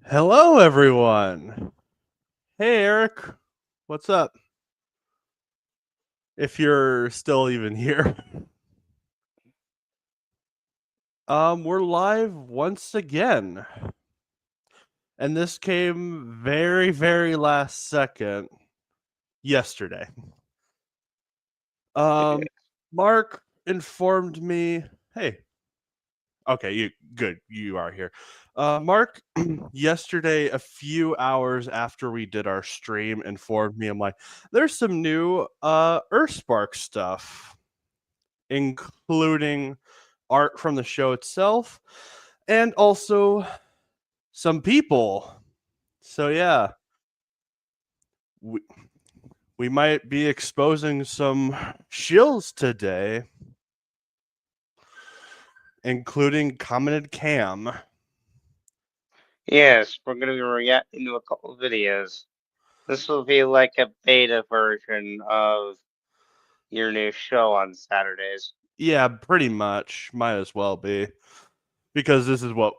Hello, everyone. Hey, Eric. What's up? If you're still even here, we're live once again, and this came very, very last second yesterday. Mark informed me. Hey, okay, you are here. Mark, yesterday, a few hours after we did our stream, informed me. I'm like, there's some new Earthspark stuff, including art from the show itself and also some people. So yeah, we, we might be exposing some shills today, including Commented Cam. Yes, we're going to be reacting to a couple of videos. This will be like a beta version of your new show on Saturdays. Yeah, pretty much. Might as well be. Because this is what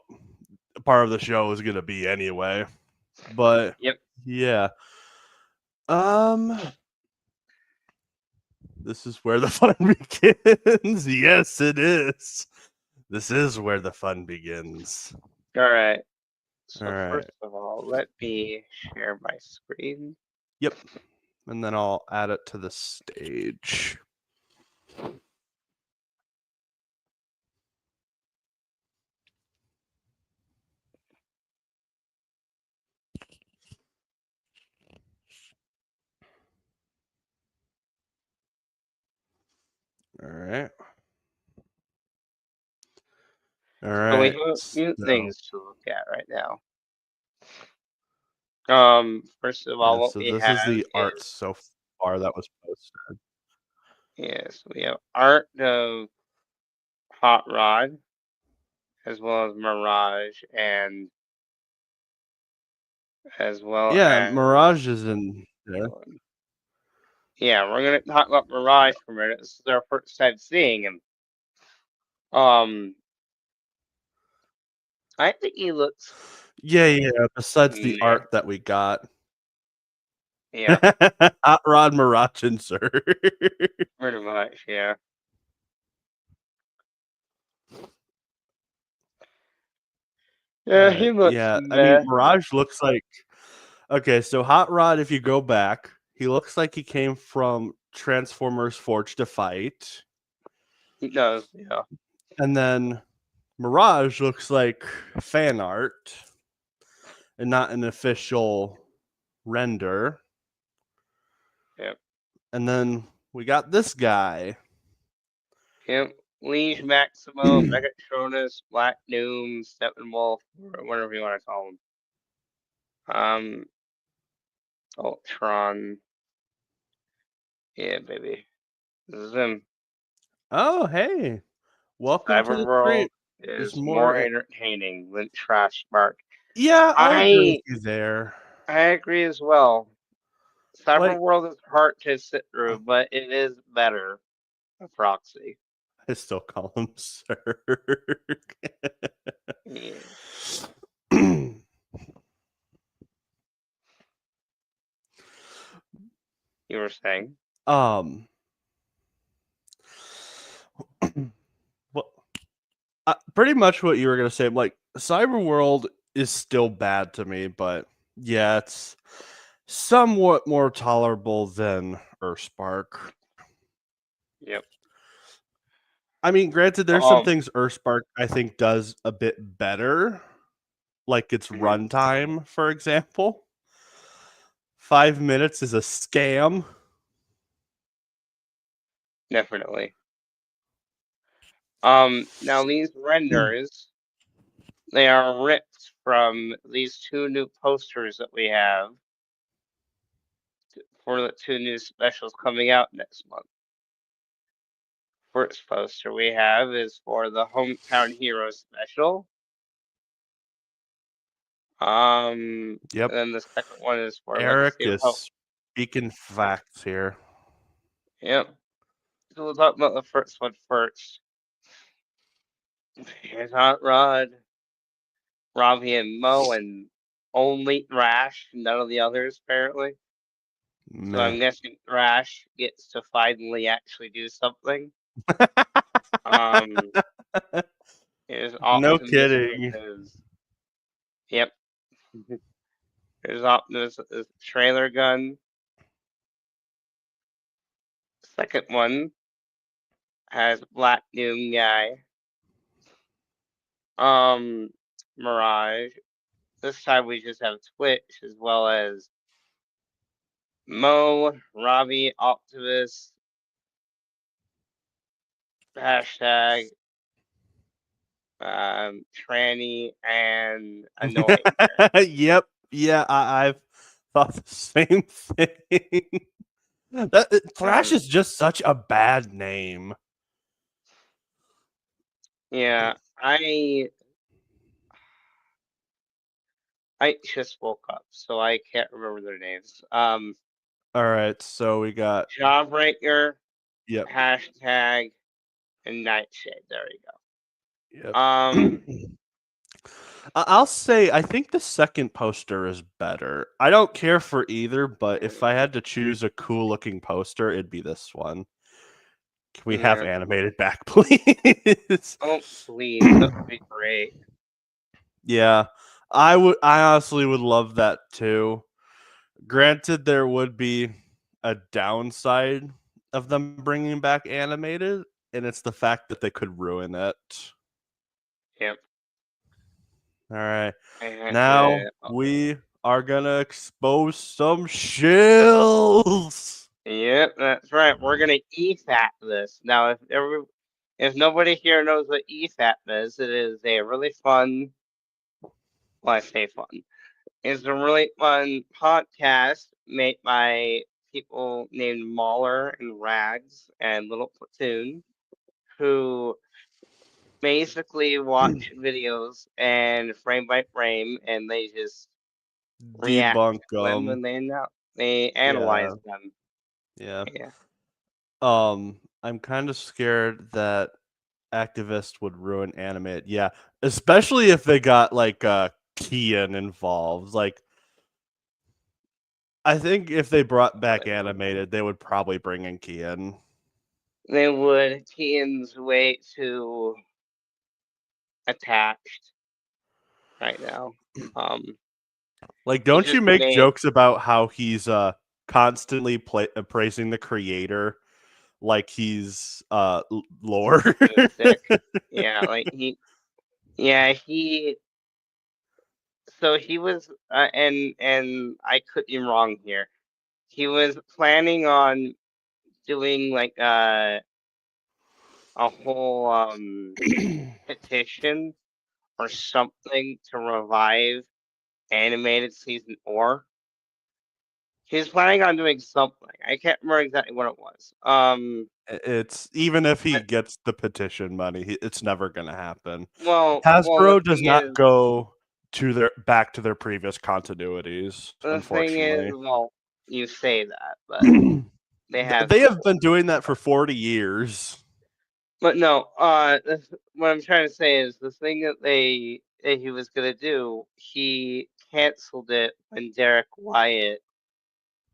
part of the show is going to be anyway. But Yep. yeah. This is where the fun begins. Yes, it is. This is where the fun begins. All right. All So right. first of all, let me share my screen. Yep. And then I'll add it to the stage. All right. All So we right. have a few So, things to look at right now. First of all, yeah, what so we this is have the art is so far that was posted. we have art of Hot Rod as well as Mirage and as well Yeah, as Mirage is in there. yeah, we're gonna talk about Mirage for a minute. This is our first time seeing him. Um, I think he looks. Yeah. Besides the Yeah, art that we got. yeah, Hot Rod Mirage insert. pretty much. Yeah, yeah, he looks Yeah, I mean, meh. Mirage looks like okay. So Hot Rod, if you go back, he looks like he came from Transformers: Forged to Fight, He does. Yeah, and then Mirage looks like fan art and not an official render. yep, And then we got this guy. yep. Liege Maximo, Megatronus, Black Doom, Steppenwolf, or whatever you want to call him. Ultron. Yeah, baby. This is him. Oh, hey, welcome to the stream. Cyberworld There's is more more. entertaining than Trashspark. Yeah, I agree with I you there. I agree as well. Like, Cyberworld is hard to sit through, but it is better a proxy. I still call him Sir. Yeah. You were saying? um, well, pretty much what you were gonna say. Like, Cyberworld is still bad to me, but yeah, it's somewhat more tolerable than Earthspark. Yep. I mean, granted, there's some Um. things Earthspark I think does a bit better, like its Mhm. runtime, for example. 5 minutes is a scam. Definitely. Now these renders, they are ripped from these two new posters that we have for the two new specials coming out next month. First poster we have is for the Hometown Hero special. Yep. And then the second one is for Eric Legacy of Hope. is speaking facts here. Yep. So we'll talk about the first one first. Here's Hot Rod, Ravi and Mo, and only Thrash, none of the others apparently. So I'm guessing Thrash gets to finally actually do something. Here's No Optimus with kidding. his. Yep. There's Optimus with his trailer gun. Second one has Black Doom guy. Mirage. This time we just have Twitch as well as Mo, Robbie, Optimus, hashtag, Tranny, and Annoying. Yep. Yeah, I've thought the same thing. Thrash Um, is just such a bad name. yeah, I just woke up, so I can't remember their names. All right, so we got Jawbreaker, yep. hashtag, and Nightshade. There you Yep. go. I'll say I think the second poster is better. I don't care for either, but if I had to choose a cool looking poster, it'd be this one. Can we have Yeah. animated back, please? Oh, please, that would be great. Yeah. I honestly would love that too. Granted, there would be a downside of them bringing back animated, and it's the fact that they could ruin it. Yep. All right. I had Now to. we are gonna expose some shills. Yep, that's right. We're gonna EFAP this now. If nobody here knows what EFAP is, it is a really fun. Well, I say fun. It's a really fun podcast made by people named Mauler and Rags and Little Platoon, who basically watch videos and frame by frame, and they just react Debunk to them them. and they analyze Yeah. them. Yeah. Yeah. I'm kind of scared that activists would ruin animate. Yeah, especially if they got like Kian involved. Like I think if they brought back animated, they would probably bring in Kian. They would. Kian's way too attached right now. Like, He don't you just make made jokes about how he's constantly praising the creator like he's Lord? sick. Yeah, like he. So he was, and I could be wrong here. He was planning on doing like a whole petition or something to revive animated season 4. He's planning on doing something. I can't remember exactly what it was. It's even if he gets the petition money, it's never going to happen. Well, Hasbro does not go to their back to their previous continuities, the thing is, unfortunately. well, you say that, but they have They have been doing that for 40 years. But no, what I'm trying to say is the thing that he was gonna do, he canceled it when Derek Wyatt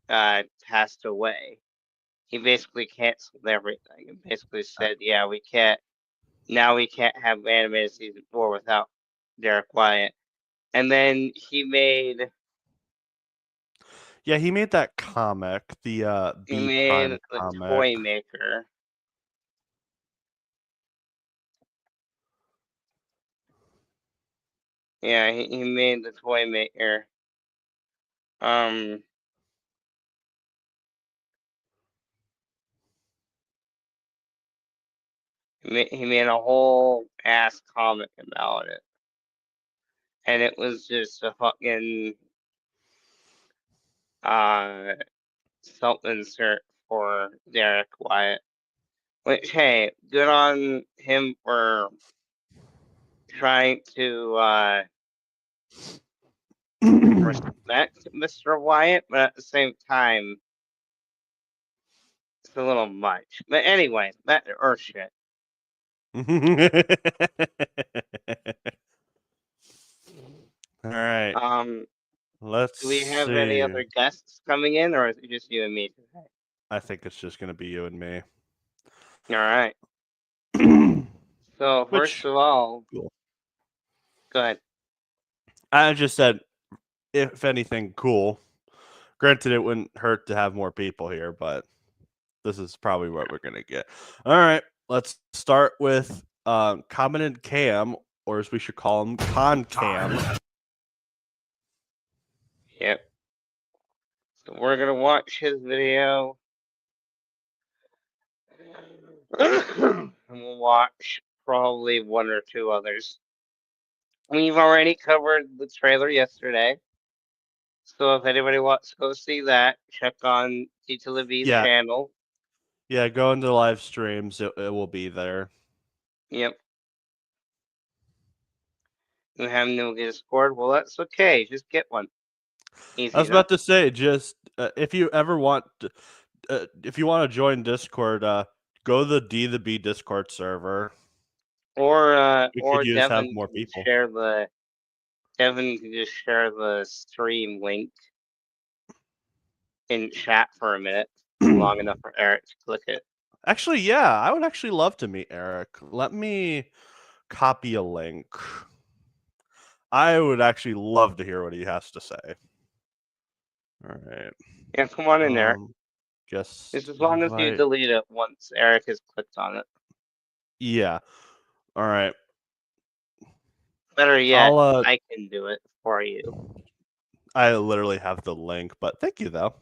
passed away. He basically canceled everything and basically said, "Yeah, we can't have animated season 4 without Derek Wyatt." And then he made that comic, the B Prime the comic. Toy Maker. Yeah, he made the Toy Maker. Um, he made a whole ass comic about it, and it was just a fucking self-insert for Derek Wyatt. Which, hey, good on him for trying to respect Mr. Wyatt, but at the same time, it's a little much. But anyway, that or shit. All right. Let's Do we have any see. other guests coming in, or is it just you and me today? I think it's just gonna be you and me. All right. So first Which of all, cool. go ahead. I just said, if anything, cool. Granted, it wouldn't hurt to have more people here, but this is probably what we're gonna get. All right, let's start with Common and Cam, or as we should call him, Con Cam. Yep. So we're gonna watch his video. And we'll watch probably one or two others. We've already covered the trailer yesterday. So if anybody wants to go see that, check on Tita Levy's Yeah, channel. yeah. Go into live streams; it will be there. Yep. You have no Discord. Well, that's okay. Just get one. Easy I was enough. about to say, just if you ever want, if you want to join Discord, go to the B Discord server. We could Or use have Devin more can people. share the stream link in chat for a minute, long enough for Eric to click it. Actually, yeah, I would actually love to meet Eric. Let me copy a link. I would actually love to hear what he has to say. All right. Yeah, come on in there. Just Just as long as you invite. delete it once Eric has clicked on it. Yeah. All right. Better yet, I'll I can do it for you. I literally have the link, but thank you though.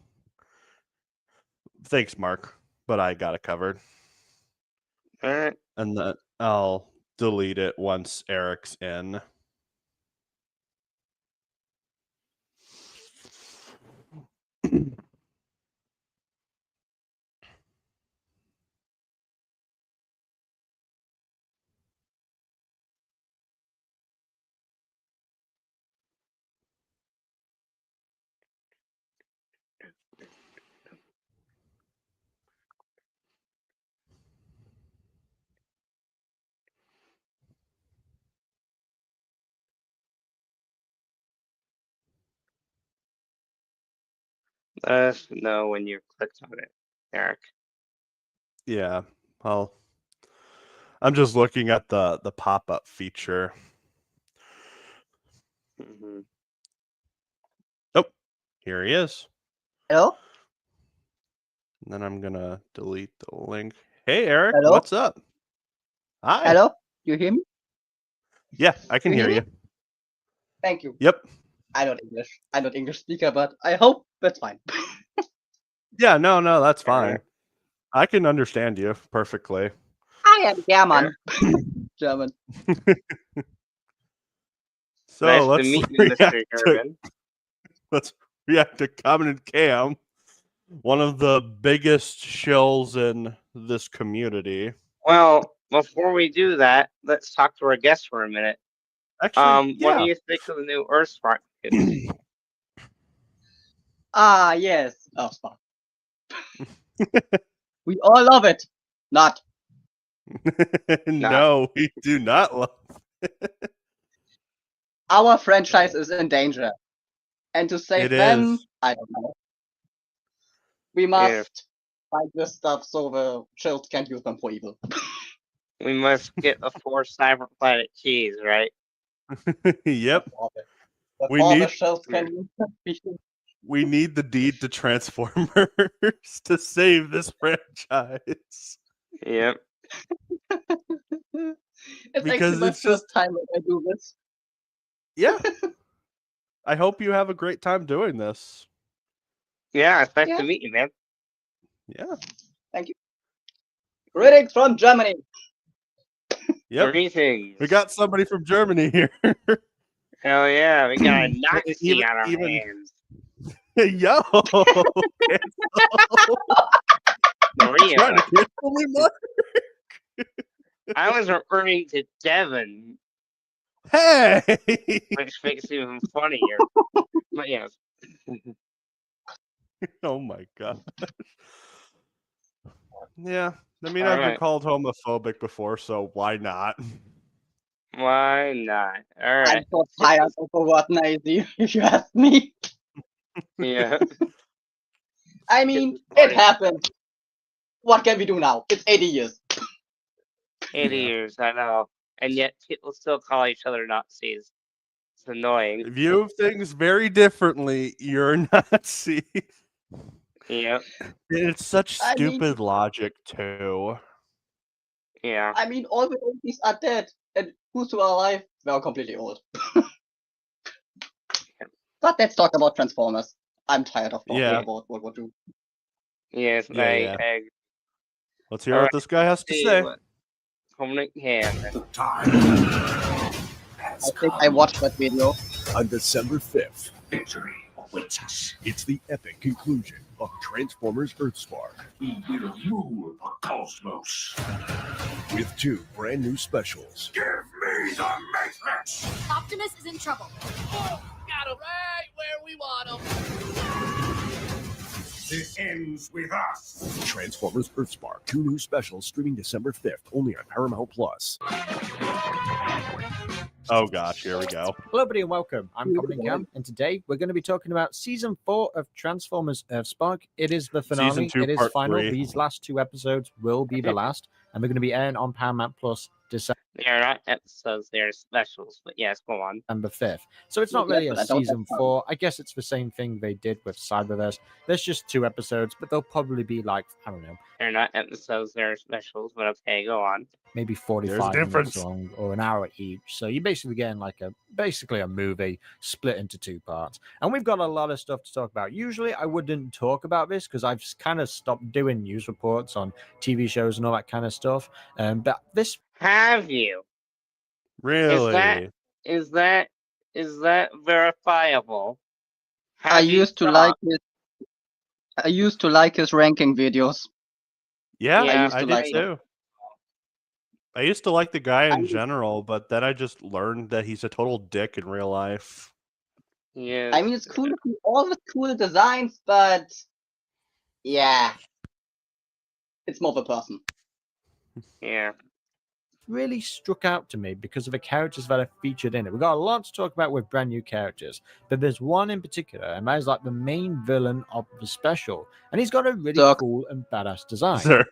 Thanks, Mark. But I got it covered. All right. And then I'll delete it once Eric's in. Let us know when you've clicked on it, Eric. Yeah. Well, I'm just looking at the pop-up feature. Mm-hmm. Oh, here he is. Hello? And then I'm gonna delete the link. Hey, Eric, Hello? what's up? Hi. Hello? You hear me? Yeah, I can You hear hear you. me? Thank you. Yep. I'm not English. I'm not English speaker, but I hope that's fine. Yeah, no, that's All fine. right. I can understand you perfectly. I am German. German. So Nice to let's meet you, Mr. react to, German. let's react to Common and Cam, one of the biggest shills in this community. Well, before we do that, let's talk to our guest for a minute. Actually, What do yeah. you think of the new Earthspark news? Ah, yes. Oh, Spark. We all love it. Not. No, we do not love. Our franchise is in danger. And to save It them, is. I don't know. We must fight this stuff so the chills can't use them for evil. We must get the 4 Cyber Planet keys, right? Yep. That's We all need- the shells can use. We need the deed to Transformers to save this franchise. Yep. It's Because actually my it's just- first time that I do this. Yeah. I hope you have a great time doing this. Yeah, it's nice Yeah. to meet you, man. Yeah. Thank you. Greetings from Germany. Yep. Greetings. We got somebody from Germany here. Hell yeah, we got a Nazi Even- on our even- hands. Yo. Three of Trying to them. cancel me, Mark? I was referring to Devin, Hey. which makes it even funnier. But yes. Oh my god. Yeah. I mean, All I've been right. called homophobic before, so why not? Why not? All I'm right. so tired of the word Nazi, if you ask me. Yeah. I mean, it happened. What can we do now? It's 80 years. 80 Yeah. years, I know. And yet people still call each other Nazis. It's annoying. View things very differently. You're a Nazi. Yeah. It's such I mean- stupid logic too. Yeah. I mean, all the oldies are dead, and who's still alive? Well, completely old. But let's talk about Transformers. I'm tired of talking Yeah. about World War II. Yes, Yeah. I Let's hear All what right, this guy has to see say. what Hominick can. The time has I think I come. watched that video. On December 5th, Victory awaits us. it's the epic conclusion of Transformers Earthspark, We will rule the cosmos. with 2 brand new specials. Give me the Matrix! Optimus is in trouble. Got him right where we want him. This ends with us. Transformers Earthspark, 2 new specials streaming December 5th, only on Paramount Plus. Oh gosh, here we go. Hello, everybody, and welcome. I'm Colin Cam, and today we're going to be talking about Season 4 of Transformers Earthspark. It is the finale. Season 2, it is Part final. 3. These last 2 episodes will be the last, and they're going to be airing on Paramount Plus December They're not episodes, they're specials, but yes, go on. 5th. So it's not Yeah, really a but I don't Season have time. 4. I guess it's the same thing they did with Cyberverse. There's just 2 episodes, but they'll probably be like, I don't know, They're not episodes, they're specials, but okay, go on. maybe There's a 45 minutes difference. long or an hour each. So you're basically getting like basically a movie split into 2 parts. And we've got a lot of stuff to talk about. Usually I wouldn't talk about this because I've kind of stopped doing news reports on TV shows and all that kind of stuff. But this Have you? Really? Is that verifiable? I Have you used to stopped? like his ranking videos. Yeah, Yeah, used I to did like them. too. I used to like the guy in I- general, but then I just learned that he's a total dick in real life. Yes. I mean, it's cool to see all the cool designs, but yeah, it's more of a person. Yeah. really struck out to me because of the characters that are featured in it. We've got a lot to talk about with brand new characters, but there's one in particular, and that is like the main villain of the special, and he's got a really Zerg. cool and badass design. Sir.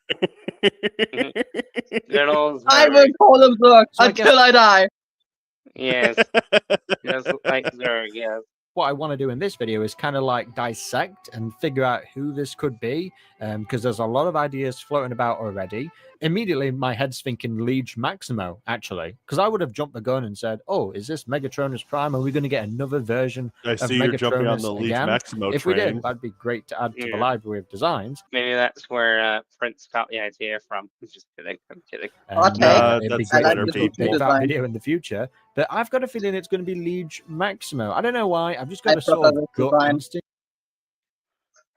Good old I Zerg. will call him Zerg So I until I die. Yes. Just like Zerg, yes. What I want to do in this video is kind of like dissect and figure out who this could be, because there's a lot of ideas floating about already. Immediately, my head's thinking Liege Maximo, actually, because I would have jumped the gun and said, "Oh, is this Megatronus Prime? Are we going to get another version I of see you're jumping on Megatronus the Leaf again?" Maximo If we train. did, that'd be great to add to the Yeah. library of designs. Maybe that's where Prince got the idea from. I'm just kidding. I'm kidding. And, Okay. it'd be That's great Twitter to people. update that Design. video in the future. But I've got a feeling it's going to be Liege Maximo. I don't know why. I've just got I a sort prefer of this gut design. instinct.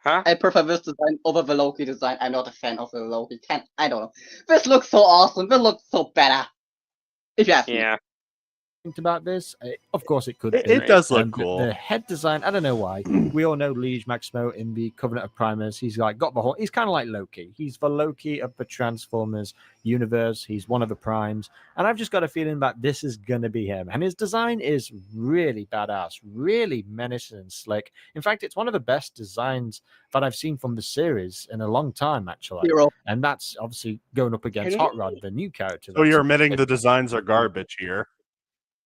Huh? I prefer this design over the Loki design. I'm not a fan of the Loki. I don't know. This looks so awesome. This looks so better. If you ask me. Yeah. About this, of course it could. It be. does look But cool. The head design, I don't know why. We all know Liege Maximo in the Covenant of Primus. He's like got the whole. He's kind of like Loki. He's the Loki of the Transformers universe. He's one of the primes, and I've just got a feeling that this is gonna be him. And his design is really badass, really menacing and slick. In fact, it's one of the best designs that I've seen from the series in a long time, actually. Hero. And that's obviously going up against Can Hot Rod, the new character. So that's- you're admitting the designs are garbage here.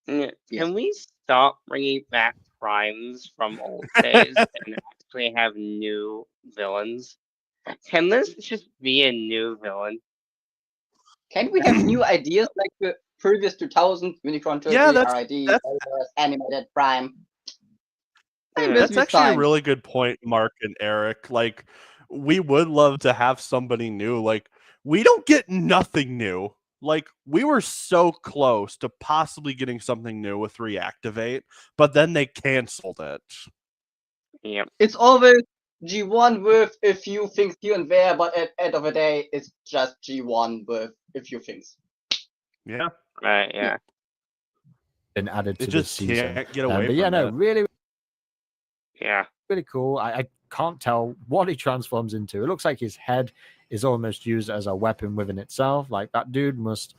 Yeah. Yes. Can we stop bringing back primes from old days and actually have new villains? Can this just be a new villain? Can we have new ideas like the previous 2000 Unicron Turkey, Yeah, that's- RID, that's- Elvers, Animated Prime? Yeah, Maybe That's this actually time. a really good point, Mark and Eric. Like, we would love to have somebody new. Like, we don't get nothing new. Like, we were so close to possibly getting something new with Reactivate, but then they canceled it. Yep. It's always G1 with a few things here and there, but at the end of the day, it's just G1 with a few things. Yeah, Right, yeah. been added to it this just season. can't get away But from yeah, no, it. really, Yeah. really cool. I can't tell what he transforms into. It looks like his head is almost used as a weapon within itself. Like that dude must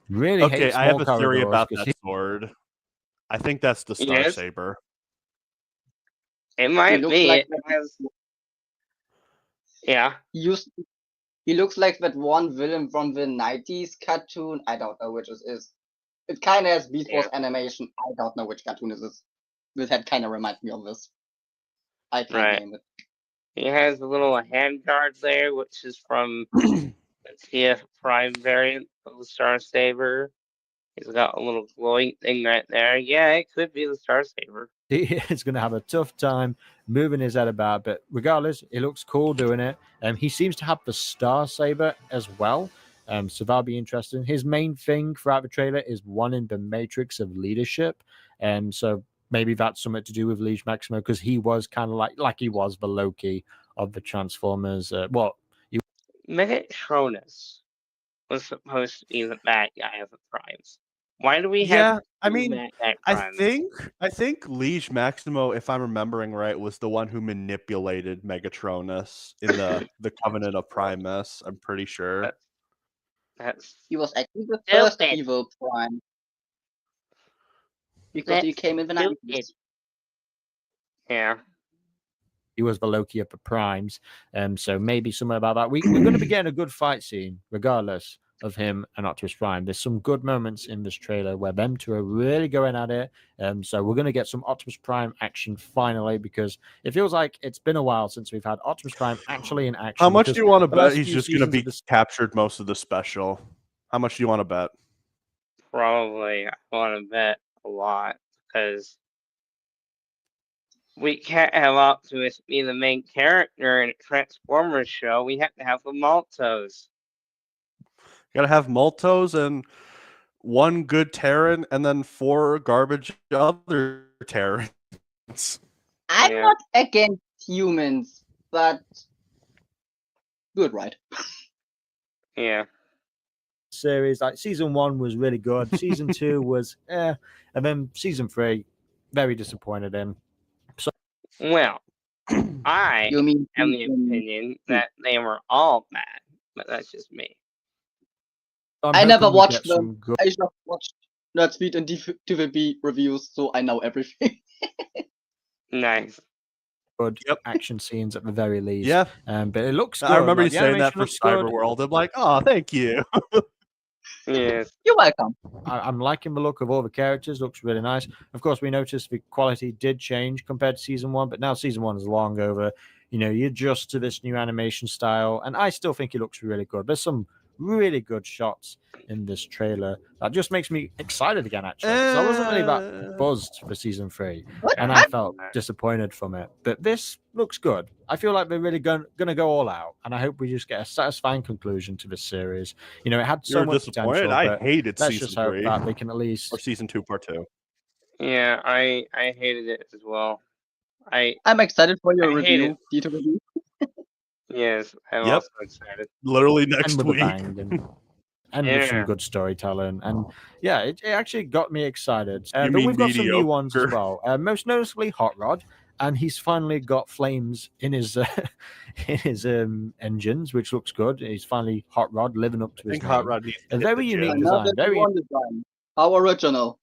really Okay, hate I have small a theory corridors about 'cause that sword. I think that's the Star Yes? Saber. It might looks be. like It has. Yeah. He looks like that one villain from the 90s cartoon. I don't know which it is. It kind of has Beast Wars animation. I don't know which cartoon it is. This head kind of reminds me of this. I can't Right. name it. He has a little handguard there, which is from the TF Prime variant of the Star Saber. He's got a little glowing thing right there. Yeah, it could be the Star Saber. He is going to have a tough time moving his head about, but regardless, he looks cool doing it. He seems to have the Star Saber as well, so that'll be interesting. His main thing throughout the trailer is one in the matrix of leadership, so maybe that's something to do with Liege Maximo, because he was kind of like he was the Loki of the Transformers. Megatronus was supposed to be the bad guy of the Primes. Why do we Yeah, have I two mean, bad guy I Primes? think Liege Maximo, if I'm remembering right, was the one who manipulated Megatronus in the Covenant of Primus. I'm pretty sure. That's He was actually the first stupid. evil prime. Because he That's came in the stupid. 90s. Yeah. he was the Loki of the Primes, so maybe somewhere about that. We're going to be getting a good fight scene, regardless of him and Optimus Prime. There's some good moments in this trailer where them two are really going at it. So we're going to get some Optimus Prime action finally, because it feels like it's been a while since we've had Optimus Prime actually in action. How much do you want to the bet last he's few just going to seasons be of this- captured most of the special? How much do you want to bet? Probably. I want to bet a lot because we can't have Optimus be the main character in a Transformers show. We have to have the Maltos. Got to have Multos and one good Terran, and then 4 garbage other Terrans. I'm Yeah. not against humans, but good, right? Yeah. series, like season 1 was really good, season 2 was and then season 3 very disappointed in. Well, I You mean am the opinion that they were all bad, but that's just me. I'm I hoping never we watched get them. some good I just watched Nerdspeed and TVB reviews, so I know everything. Nice. action scenes at the very least. Yeah, But it looks good. I remember Like, you the saying that animation for looks good. Cyberworld. I'm like, oh, thank you. Yes. You're welcome. I'm liking the look of all the characters. Looks really nice. Of course, we noticed the quality did change compared to season 1, but now season 1 is long over. You adjust to this new animation style, and I still think it looks really good. There's some really good shots in this trailer that just makes me excited again, actually, because I wasn't really that buzzed for season 3, and I felt disappointed from it. But this looks good. I feel like they're really going to go all out, and I hope we just get a satisfying conclusion to this series. It had so You're much disappointed. potential. I but hated let's season just hope 3 that they can at least. or season 2 part 2. Yeah, I hated it as well. I'm excited for your I hate review, Dieter review. Yes, I'm Yep. also excited. Literally End next with week. a bang and with some Yeah. good storytelling. And yeah, it actually got me excited. You But mean we've got some new ones as mediocre. well. Most noticeably, Hot Rod. And he's finally got flames in his engines, which looks good. He's finally Hot Rod, living up to I his think Hot name. Rod needs to A hit very the unique gym. design. Another Very one design. How original.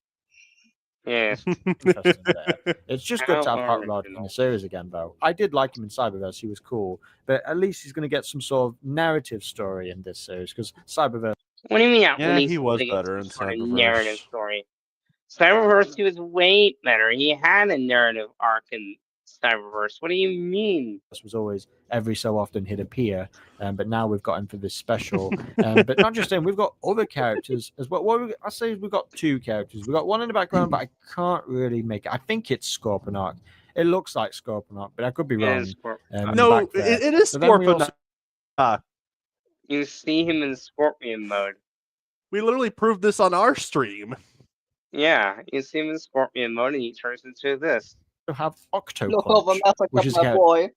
Yes. interesting there. It's just good to have How Hot Rod in original. the series again, though. I did like him in Cyberverse. He was cool. But at least he's going to get some sort of narrative story in this series, because Cyberverse. What do you mean? Yeah, he was to get better some in sort of Cyberverse. narrative story. Cyberverse, he was way better. He had a narrative arc in Cyberverse. What do you mean? Was always every so often he'd appear, but now we've got him for this special. But not just him, we've got other characters as well. I say we've got 2 characters. We've got one in the background, but I can't really make it. I think it's Scorponok. It looks like Scorponok, but I could be It wrong. is in the No, back there. it is But then we Scorpion. also- You see him in Scorpion mode. We literally proved this on our stream. Yeah, you see him in Scorpion mode, and he turns into this. have Octo Look over Punch, Massacre, which is a my character boy.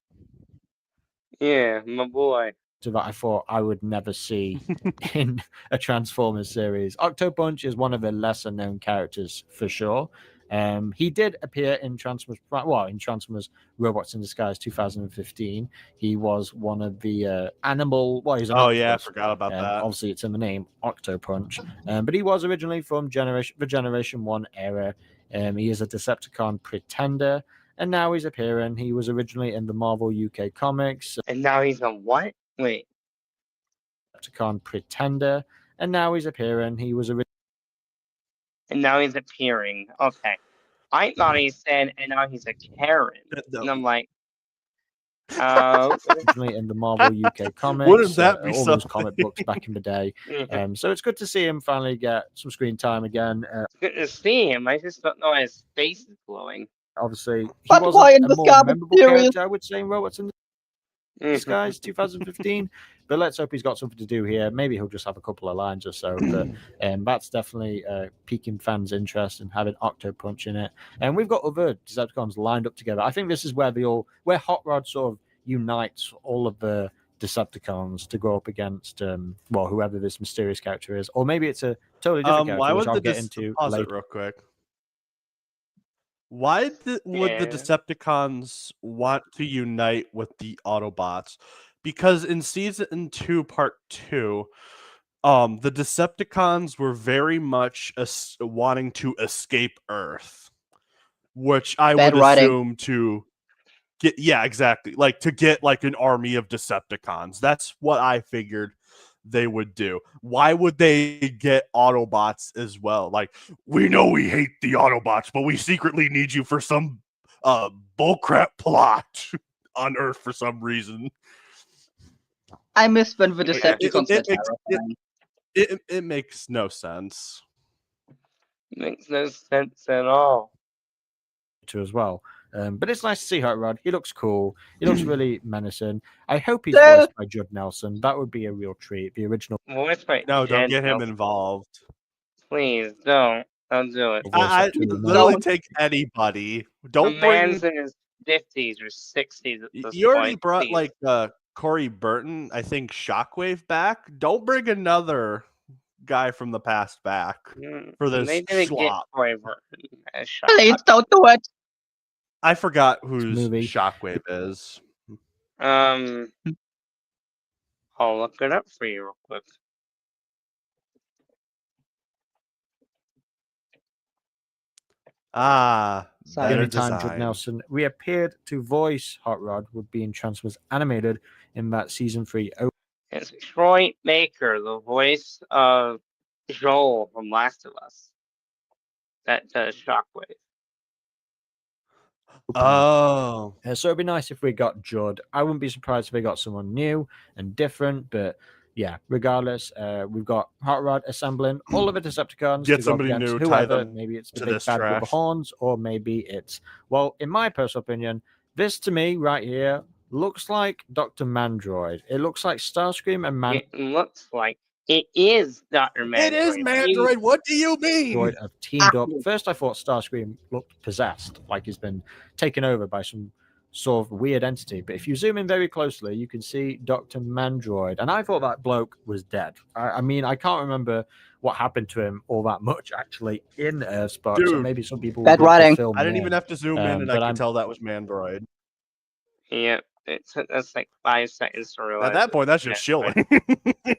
Yeah, my boy. that I thought I would never see in a Transformers series. Octo Punch is one of the lesser known characters for sure. He did appear in Transformers, in Transformers Robots in Disguise 2015. He was one of the animal. Well, he's an Oh yeah, I octopus. forgot about that. Obviously, it's in the name, Octo Punch. But he was originally from the Generation 1 era. He is a Decepticon pretender. and now he's appearing. He was originally in the Marvel UK comics, And now he's on what? Wait. Decepticon Pretender, and now he's appearing. He was And now he's appearing. Okay. I thought he said, and now he's a Karen. And I'm like, originally in the Marvel UK comics. Wouldn't that be all those something? comic books back in the day. So it's good to see him finally get some screen time again. It's good to see him. I just don't know why his face is glowing. Obviously, he But wasn't why in a this more garbage memorable series? character, I would say, in Robots in Disguise 2015. But let's hope he's got something to do here. Maybe he'll just have a couple of lines or so. But that's definitely piquing fans' interest and having Octopunch in it. And we've got other Decepticons lined up together. I think this is where where Hot Rod sort of unites all of the Decepticons to go up against whoever this mysterious character is, or maybe it's a totally different character, Why which would I'll the get into pause it later. real quick? Why would the Yeah. Decepticons want to unite with the Autobots? Because in season 2, part 2, the Decepticons were very much wanting to escape Earth, which I Bad would writing. assume to get, yeah, exactly, like to get like an army of Decepticons. That's what I figured they would do. Why would they get Autobots as well? Like, we know we hate the Autobots, but we secretly need you for some bullcrap plot on Earth for some reason. I miss when the Yeah. Decepticons were It makes- terrifying. It makes no sense. Makes no sense at all. As well. But it's nice to see Hot Rod. He looks cool. He looks really menacing. I hope he's Well- voiced by Judd Nelson. That would be a real treat. The original Voice by No, don't Jen get him Nelson. involved. Please don't. Don't do it. voice I actor in the literally Don't. take anybody. The Don't man's bring. in his 50s or 60s at this You already point. brought Please. like Corey Burton, I think Shockwave back. Don't bring another guy from the past back for this They didn't get schlop. Corey Burton as Please Shockwave. don't do it. I forgot whose movie. Shockwave is. I'll look it up for you real quick. Ah, Sorry. the better only time Judd design. Nelson reappeared to voice Hot Rod would be in Transformers Animated in that season 3 It's Troy Baker, the voice of Joel from Last of Us. That does Shockwave. Oh, so it'd be nice if we got Judd. I wouldn't be surprised if we got someone new and different, but yeah, regardless, we've got Hot Rod assembling all of the Decepticons Get to go somebody against new, tie whoever. them Maybe it's the to big this bad with the trash. horns, or maybe it's, well, in my personal opinion, this to me right here looks like Dr. Mandroid. It looks like Starscream and Mandroid It looks like it is Dr. Mandroid. it is Mandroid. What do you mean? have teamed up. First, I thought Starscream looked possessed, like he's been taken over by some sort of weird entity. But if you zoom in very closely, you can see Dr. Mandroid. And I thought that bloke was dead. I mean, I can't remember what happened to him all that much, actually, in Earthspark. So Dude. maybe some people Bad will look the writing. film I didn't more. even have to zoom in, and but I I'm- could tell that was Mandroid. Yeah, that's like 5 seconds to realize. At that point, that's just Mandroid. shilling.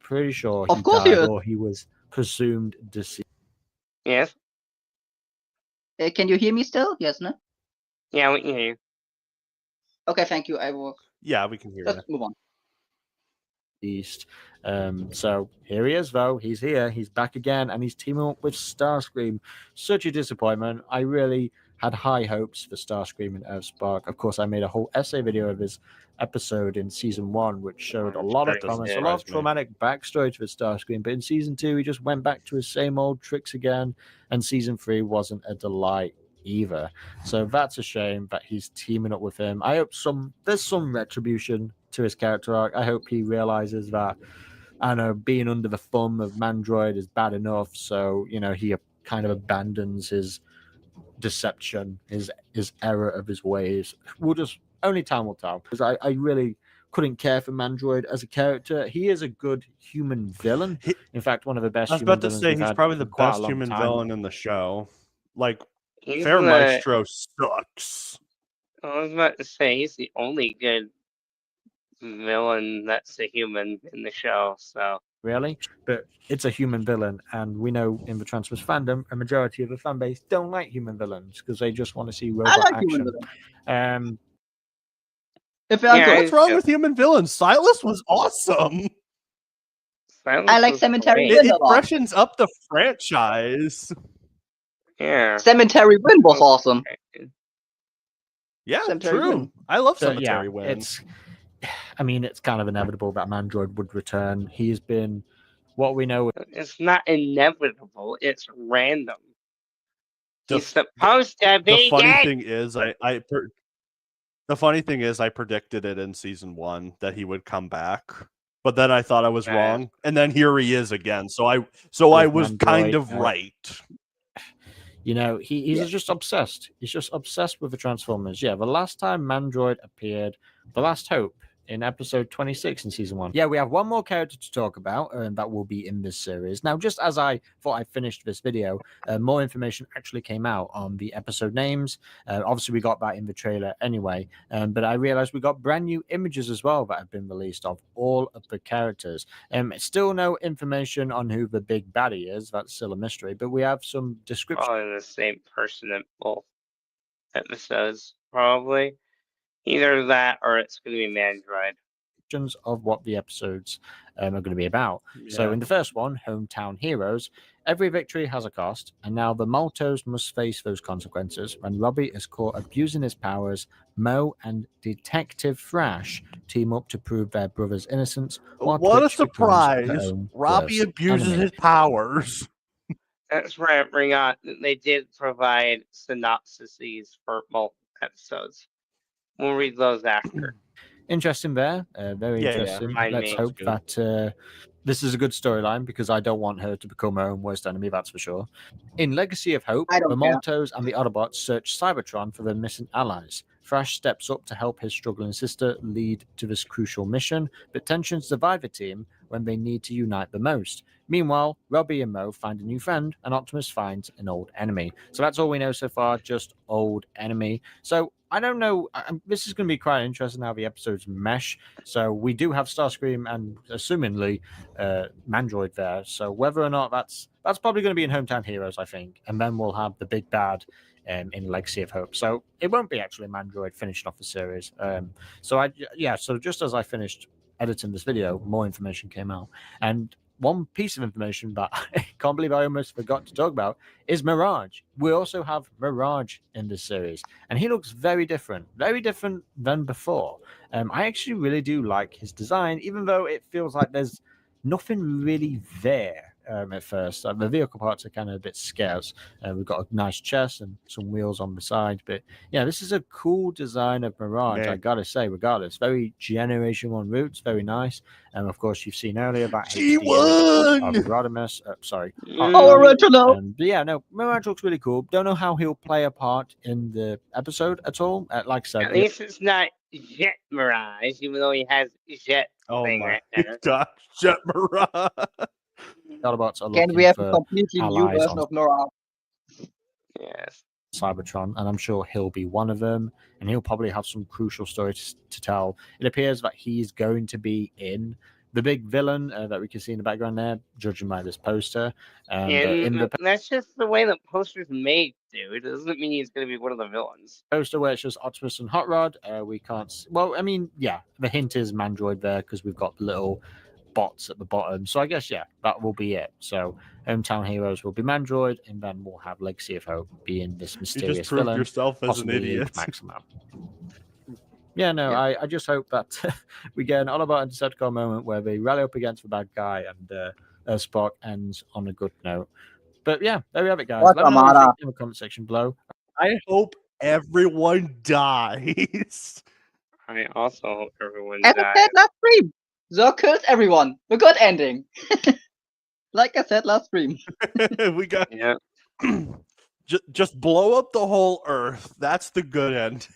pretty sure Of he course he died is. or he was presumed deceased. Yes? Can you hear me still? Yes, no? Yeah, we can hear you. Okay, thank you. I will. Yeah, we can hear Let's that. move on. East. So here he is, though. He's here. He's back again, and he's teaming up with Starscream. Such a disappointment. I really had high hopes for Starscream and Earthspark. Of course, I made a whole essay video of his episode in season 1, which showed a lot of That promise, a doesn't lot of surprise me. traumatic backstory to Starscream. But in season 2, he just went back to his same old tricks again, and season 3 wasn't a delight either. So that's a shame that he's teaming up with him. I hope there's some retribution to his character arc. I hope he realizes that, I don't know, being under the thumb of Mandroid is bad enough. So, he kind of abandons his deception, his error of his ways. Only time will tell. Because I really couldn't care for Mandroid as a character. He is a good human villain. In fact, one of the best I was human about to villains say we've he's had probably the in quite a best long human time. villain in the show. Like, He's Fair the- Maestro sucks. I was about to say he's the only good villain that's a human in the show. So really, but it's a human villain, and we know in the Transformers fandom, a majority of the fan base don't like human villains because they just want to see I robot like human action. villains. If they are Yeah, good. What's wrong with human villains? Silas was awesome. Silence I like was Cemetery great. Wind It a lot. freshens up the franchise. Yeah. Cemetery Wind was awesome. Yeah, Cemetery true. Wind. I love So, Cemetery yeah, Wind. it's kind of inevitable that Mandroid would return. He has been what we know. It's not inevitable. It's random. The He's supposed to the be funny dead. thing is, the funny thing is, I predicted it in season 1 that he would come back, but then I thought I was Yeah. wrong, and then here he is again. So I was kind Mandroid, of right. You know, he's just obsessed. He's just obsessed with the Transformers. Yeah, the last time Mandroid appeared, The Last Hope, in episode 26 in season 1. Yeah, we have one more character to talk about, and that will be in this series. Now, just as I thought I finished this video, more information actually came out on the episode names. Obviously, we got that in the trailer anyway, but I realized we got brand new images as well that have been released of all of the characters. Still no information on who the big baddie is. That's still a mystery, but we have some description Probably the same person in both episodes, probably. Either that or it's going to be Mandroid. of what the episodes are going to be about. So Yeah. in the first one, Hometown Heroes, every victory has a cost, and now the Maltos must face those consequences when Robbie is caught abusing his powers. Mo and Detective Thrash team up to prove their brother's innocence, while What a Twitch becomes her surprise! own Robbie worst abuses enemy. his powers. That's right, bring on. They did provide synopsises for both episodes. We'll read those after. Interesting there. Very Yeah, interesting. remind Let's me. hope That's good. that this is a good storyline because I don't want her to become her own worst enemy, that's for sure. In Legacy of Hope, I the don't care. Maltos and the Autobots search Cybertron for their missing allies. Thrash steps up to help his struggling sister lead to this crucial mission, but tensions divide the team when they need to unite the most. Meanwhile, Robbie and Mo find a new friend, and Optimus finds an old enemy. So that's all we know so far, just old enemy. So I don't know. This is going to be quite interesting how the episodes mesh. So we do have Starscream and assumingly Mandroid there. So whether or not that's probably going to be in Hometown Heroes, I think, and then we'll have the big bad in Legacy of Hope. So it won't be actually Mandroid finishing off the series. So just as I finished editing this video, more information came out, and one piece of information that I can't believe I almost forgot to talk about is Mirage. We also have Mirage in this series, and he looks very different than before. I actually really do like his design, even though it feels like there's nothing really there at first. The vehicle parts are kind of a bit scarce. We've got a nice chest and some wheels on the side, but yeah, this is a cool design of Mirage. Man. I gotta say, regardless, very Generation 1 roots, very nice. And of course, you've seen earlier that HD image of Rodimus. Sorry, Original. but yeah, no, Mirage looks really cool. Don't know how he'll play a part in the episode at all. Like I said, At least it's not Jet Mirage, even though he has Jet Oh thing my right there. gosh, Jet Mirage. Autobots are Can looking we have a for completely new allies version on of Nora? Yes. Cybertron, and I'm sure he'll be one of them, and he'll probably have some crucial stories to tell. It appears that he's going to be in the big villain that we can see in the background there, judging by this poster. And in the That's just the way the poster's made, dude. It doesn't mean he's going to be one of the villains. poster where it's just Optimus and Hot Rod, we can't. Well, I mean, yeah, the hint is Mandroid there because we've got little bots at the bottom. So I guess that will be it. So Hometown Heroes will be Mandroid, and then we'll have Legacy of Hope being this You mysterious just proved villain, yourself as an possibly idiot. Maximum. Yeah, no, Yeah. I just hope that we get an Autobot and Decepticon moment where they rally up against the bad guy and Spock ends on a good note. But yeah, there we have it, guys. What Let me know what you Armada? think in the comment section below. I hope everyone dies. I also hope everyone As I dies. said last stream, Zerg kills everyone. A good ending. Like I said last stream. We got Yeah. just blow up the whole Earth. That's the good end.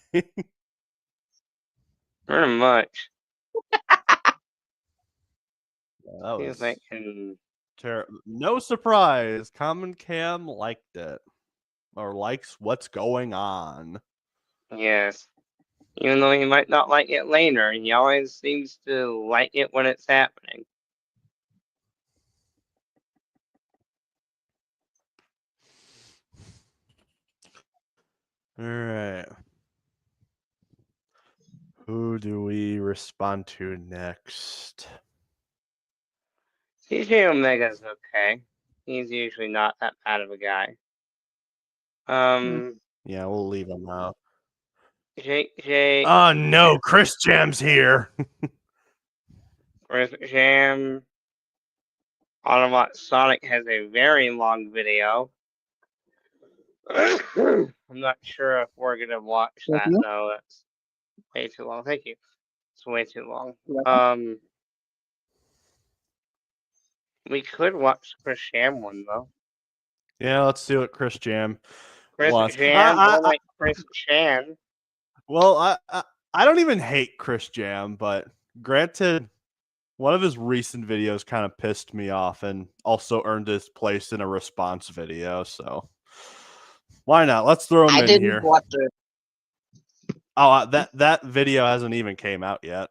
Pretty much. That Feels was like in no surprise. Common Cam liked it, or likes what's going on. yes. Even though he might not like it later, he always seems to like it when it's happening. All right. Who do we respond to next? CJ Omega's okay. He's usually not that bad of a guy. Yeah, we'll leave him out. J Oh no, Chris Jam's here. Chris Jam. Autobot Sonic has a very long video. I'm not sure if we're gonna watch that Mhm. though. That's way too long. Thank you. It's way too long. Welcome. We could watch Chris Jam one though. Yeah, let's see what Chris Jam Chris wants. Jam or like Chris Chan. Well, I don't even hate Chris Jam, but granted, one of his recent videos kind of pissed me off and also earned his place in a response video. So why not? Let's throw him I in didn't here. watch it. Oh, that video hasn't even came out yet.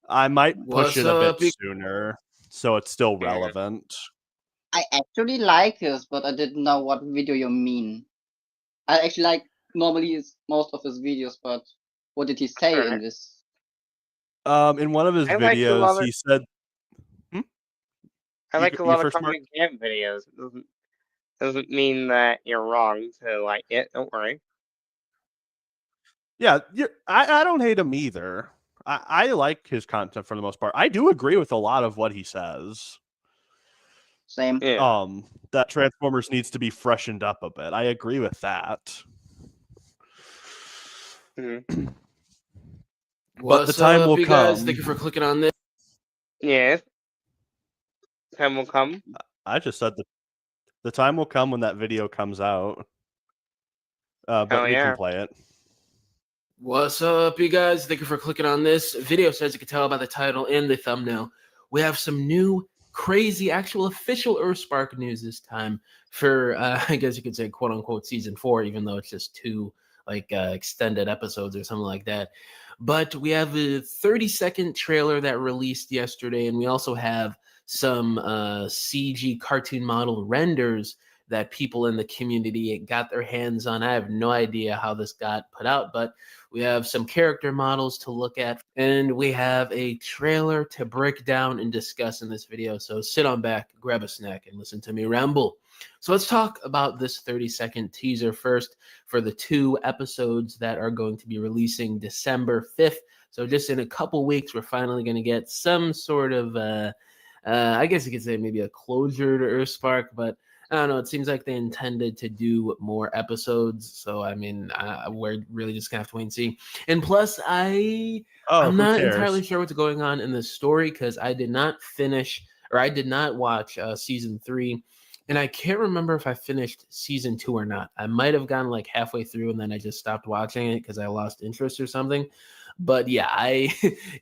I might push What's it a up, bit sooner, so it's still Yeah. relevant. I actually like his, but I didn't know what video you mean. I actually like normally most of his videos, but what did he say in Alright. this? In one of his I like a videos, lot of- he said, I You like go- a you lot of first, Mark? Comic Jam videos. It doesn't mean that you're wrong to like it. Don't worry. Yeah, I don't hate him either. I like his content for the most part. I do agree with a lot of what he says. Same. Yeah. That Transformers needs to be freshened up a bit. I agree with that. Mhm. But the time will you guys? come. Thank you for clicking on this. Yes. Time will come. I just said the time will come when that video comes out. But Oh, we yeah. can play it. What's up, you guys? Thank you for clicking on this video. So as you can tell by the title and the thumbnail, we have some new, crazy, actual official Earthspark news this time for, I guess you could say, quote unquote, season 4, even though it's just 2 extended episodes or something like that. But we have a 30-second trailer that released yesterday, and we also have some CG cartoon model renders that people in the community got their hands on. I have no idea how this got put out, but we have some character models to look at, and we have a trailer to break down and discuss in this video. So sit on back, grab a snack, and listen to me ramble. So let's talk about this 30-second teaser first for the 2 episodes that are going to be releasing December 5th. So just in a couple weeks, we're finally going to get some sort of, I guess you could say maybe a closure to Earthspark, but I don't know. It seems like they intended to do more episodes. So, I mean, we're really just going to have to wait and see. And plus, I'm not entirely sure what's going on in the story because I did not finish or I did not watch season 3. And I can't remember if I finished season 2 or not. I might have gone like halfway through and then I just stopped watching it because I lost interest or something. But yeah, I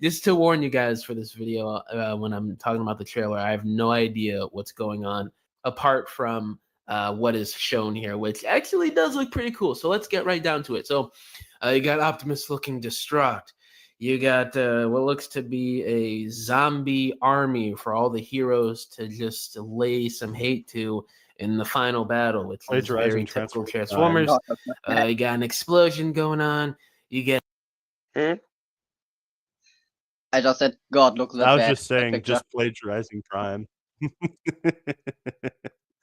just to warn you guys for this video, when I'm talking about the trailer, I have no idea what's going on apart from what is shown here, which actually does look pretty cool. So let's get right down to it. So you got Optimus looking distraught. You got what looks to be a zombie army for all the heroes to just lay some hate to in the final battle, which is very typical Transformers. You got an explosion going on. You get. I just said, God, look at that. I was just saying, just plagiarizing Prime.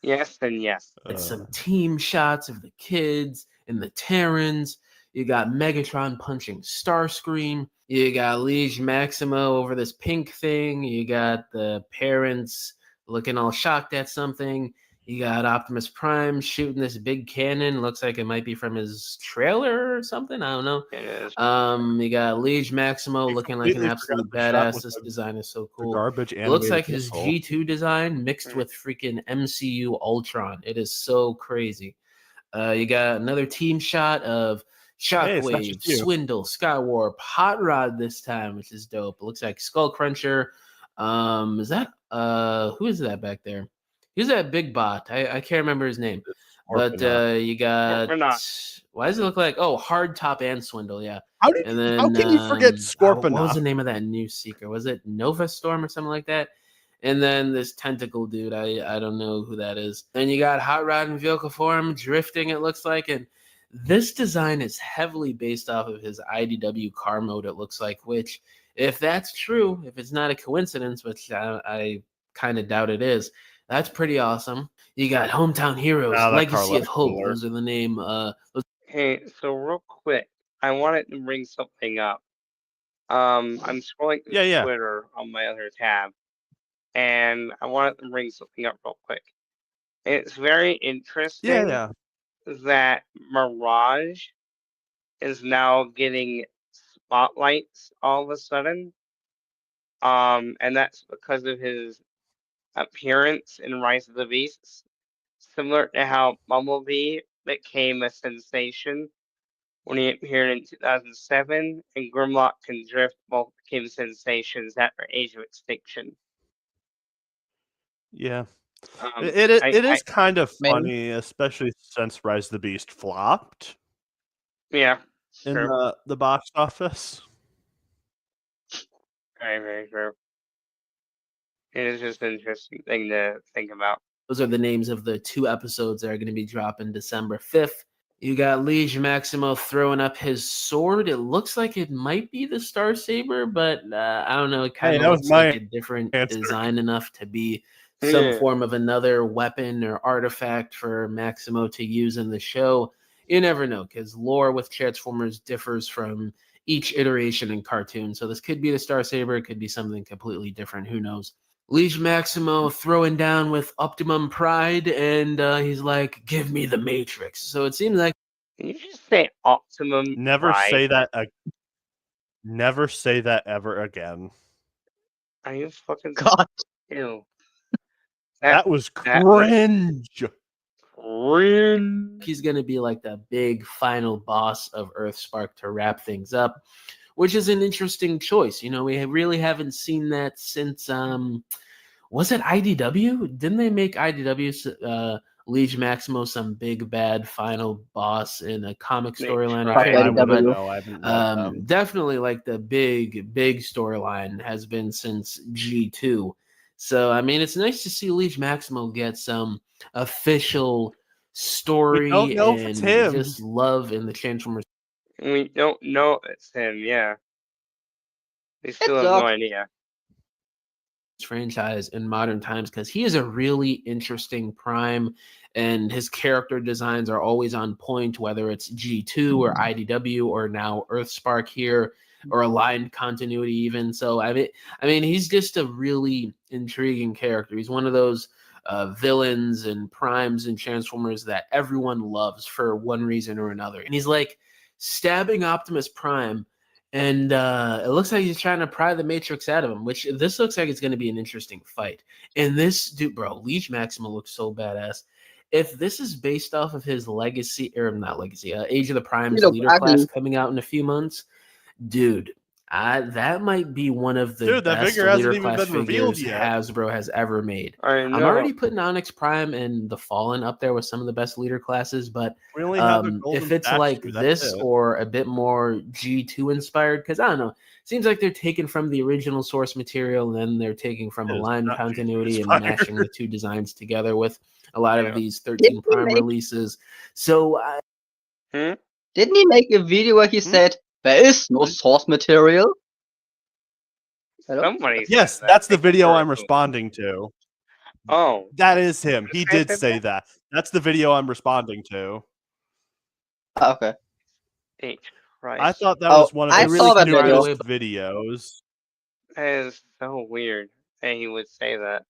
Yes and yes. It's some team shots of the kids and the Terrans. You got Megatron punching Starscream. You got Liege Maximo over this pink thing. You got the parents looking all shocked at something. You got Optimus Prime shooting this big cannon. Looks like it might be from his trailer or something. I don't know. It is. You got Liege Maximo looking like an absolute badass. This design is so cool. Garbage. It looks like his G2 design mixed with freaking MCU Ultron. It is so crazy. You got another team shot of Shockwave, Swindle, Skywarp, Hot Rod this time, which is dope. It looks like Skullcruncher. Is that who is that back there? Who's that big bot? I can't remember his name. But you got why does it look like Hard Top and Swindle? Yeah. How can you forget Scorpion? What was the name of that new seeker? Was it Nova Storm or something like that? And then this tentacle dude, I don't know who that is. Then you got Hot Rod in vehicle form drifting, it looks like, and This design is heavily based off of his IDW car mode, it looks like, which, if that's true, if it's not a coincidence, which I kind of doubt it is, that's pretty awesome. You got Hometown Heroes, Ah, that car Legacy of looks Hope. cooler. Those are the name. Hey, so real quick, I wanted to bring something up. I'm scrolling through Yeah. Twitter on my other tab, and I wanted to bring something up real quick. It's very interesting Yeah. that Mirage is now getting spotlights all of a sudden. And that's because of his appearance in Rise of the Beasts, similar to how Bumblebee became a sensation when he appeared in 2007, and Grimlock and Drift both became sensations after Age of Extinction. Yeah. Um, It I is kind of Man. funny, especially since Rise of the Beast flopped yeah, in true. the box office. Very, very true. It is just an interesting thing to think about. Those are the names of the 2 episodes that are going to be dropping December 5th. You got Liege Maximo throwing up his sword. It looks like it might be the Star Saber, but I don't know. It kind of that was looks like my a different answer. design enough to be some Yeah. form of another weapon or artifact for Maximo to use in the show. You never know, because lore with Transformers differs from each iteration in cartoon. So this could be the Star Saber. It could be something completely different. Who knows? Liege Maximo throwing down with Optimum Pride, and he's like, "Give me the Matrix." So it seems like Can you just say Optimum Never Pride? say that. Never say that ever again. Are you fucking God. ew? That was that was cringe. cringe. he's going to be like the big final boss of Earthspark to wrap things up, which is an interesting choice. You know, we really haven't seen that since was it IDW? Didn't they make IDW Liege Maximo some big bad final boss in a comic They storyline? I tried. can't I remember, wouldn't but know. I haven't read them. definitely like the big storyline has been since G2. So I mean, it's nice to see Liege Maximo get some official story don't know if it's and him. just love in the Transformers We don't know it's him. Yeah, we still It have no sucks. idea. franchise in modern times, because he is a really interesting prime and his character designs are always on point, whether it's G2 or IDW or now Earthspark here or aligned continuity even. So I mean he's just a really intriguing character. He's one of those villains and primes and Transformers that everyone loves for one reason or another. And he's like stabbing Optimus Prime, and it looks like he's trying to pry the Matrix out of him, which this looks like it's going to be an interesting fight. And this dude, bro, Liege Maximo looks so badass. If this is based off of his legacy, or not legacy, Age of the Primes He looks leader class ugly. coming out in a few months, dude, that might be one of the Dude, that best figure hasn't leader even class been revealed figures yet. Hasbro has ever made. I I'm know. already putting Onyx Prime and the Fallen up there with some of the best leader classes, but We only have the golden if it's statue, like that's this it. or a bit more G2 inspired, because I don't know, seems like they're taking from the original source material and then they're taking from It is aligned not G2 continuity and inspired. mashing the two designs together with a lot Yeah. of these Didn't 13 he Prime make releases. So Didn't he make a video where he said there is no source material? Hello? Somebody Yes, said that. that's the Thank video you I'm for- responding to. Oh, That is him. He This guy did said say that. That's the video I'm responding to. Ah, okay. H Christ. I thought that Oh, was one of I his saw that video. cutest videos. That is so weird that he would say that.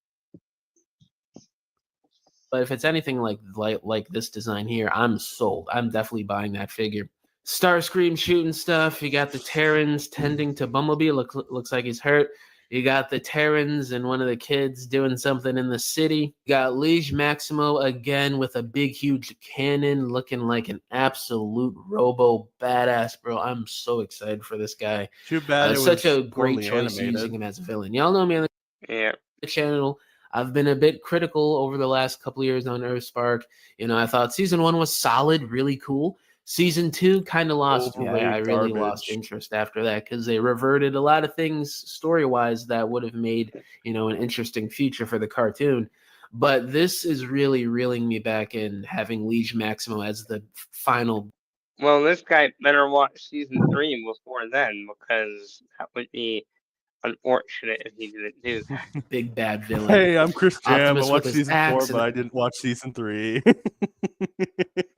But if it's anything like this design here, I'm sold. I'm definitely buying that figure. Starscream shooting stuff. You got the Terrans tending to Bumblebee. Looks like he's hurt. You got the Terrans and one of the kids doing something in the city. You got Liege Maximo again with a big, huge cannon, looking like an absolute robo badass, bro. I'm so excited for this guy. Too bad it was Such a great poorly choice animated. using him as a villain. Y'all know me on Yeah. the channel. I've been a bit critical over the last couple of years on Earthspark. You know, I thought season 1 was solid, really cool. Season 2 kind of lost me. I Overrated really lost garbage. interest after that because they reverted a lot of things story-wise that would have made, you know, an interesting future for the cartoon. But this is really reeling me back in, having Liege Maximo as the final Well, this guy better watch season 3 before then, because that would be unfortunate if he didn't do that. Big bad villain. Hey, I'm Chris Jam. I Optimus with watched his season 4, axe but and- I didn't watch season 3.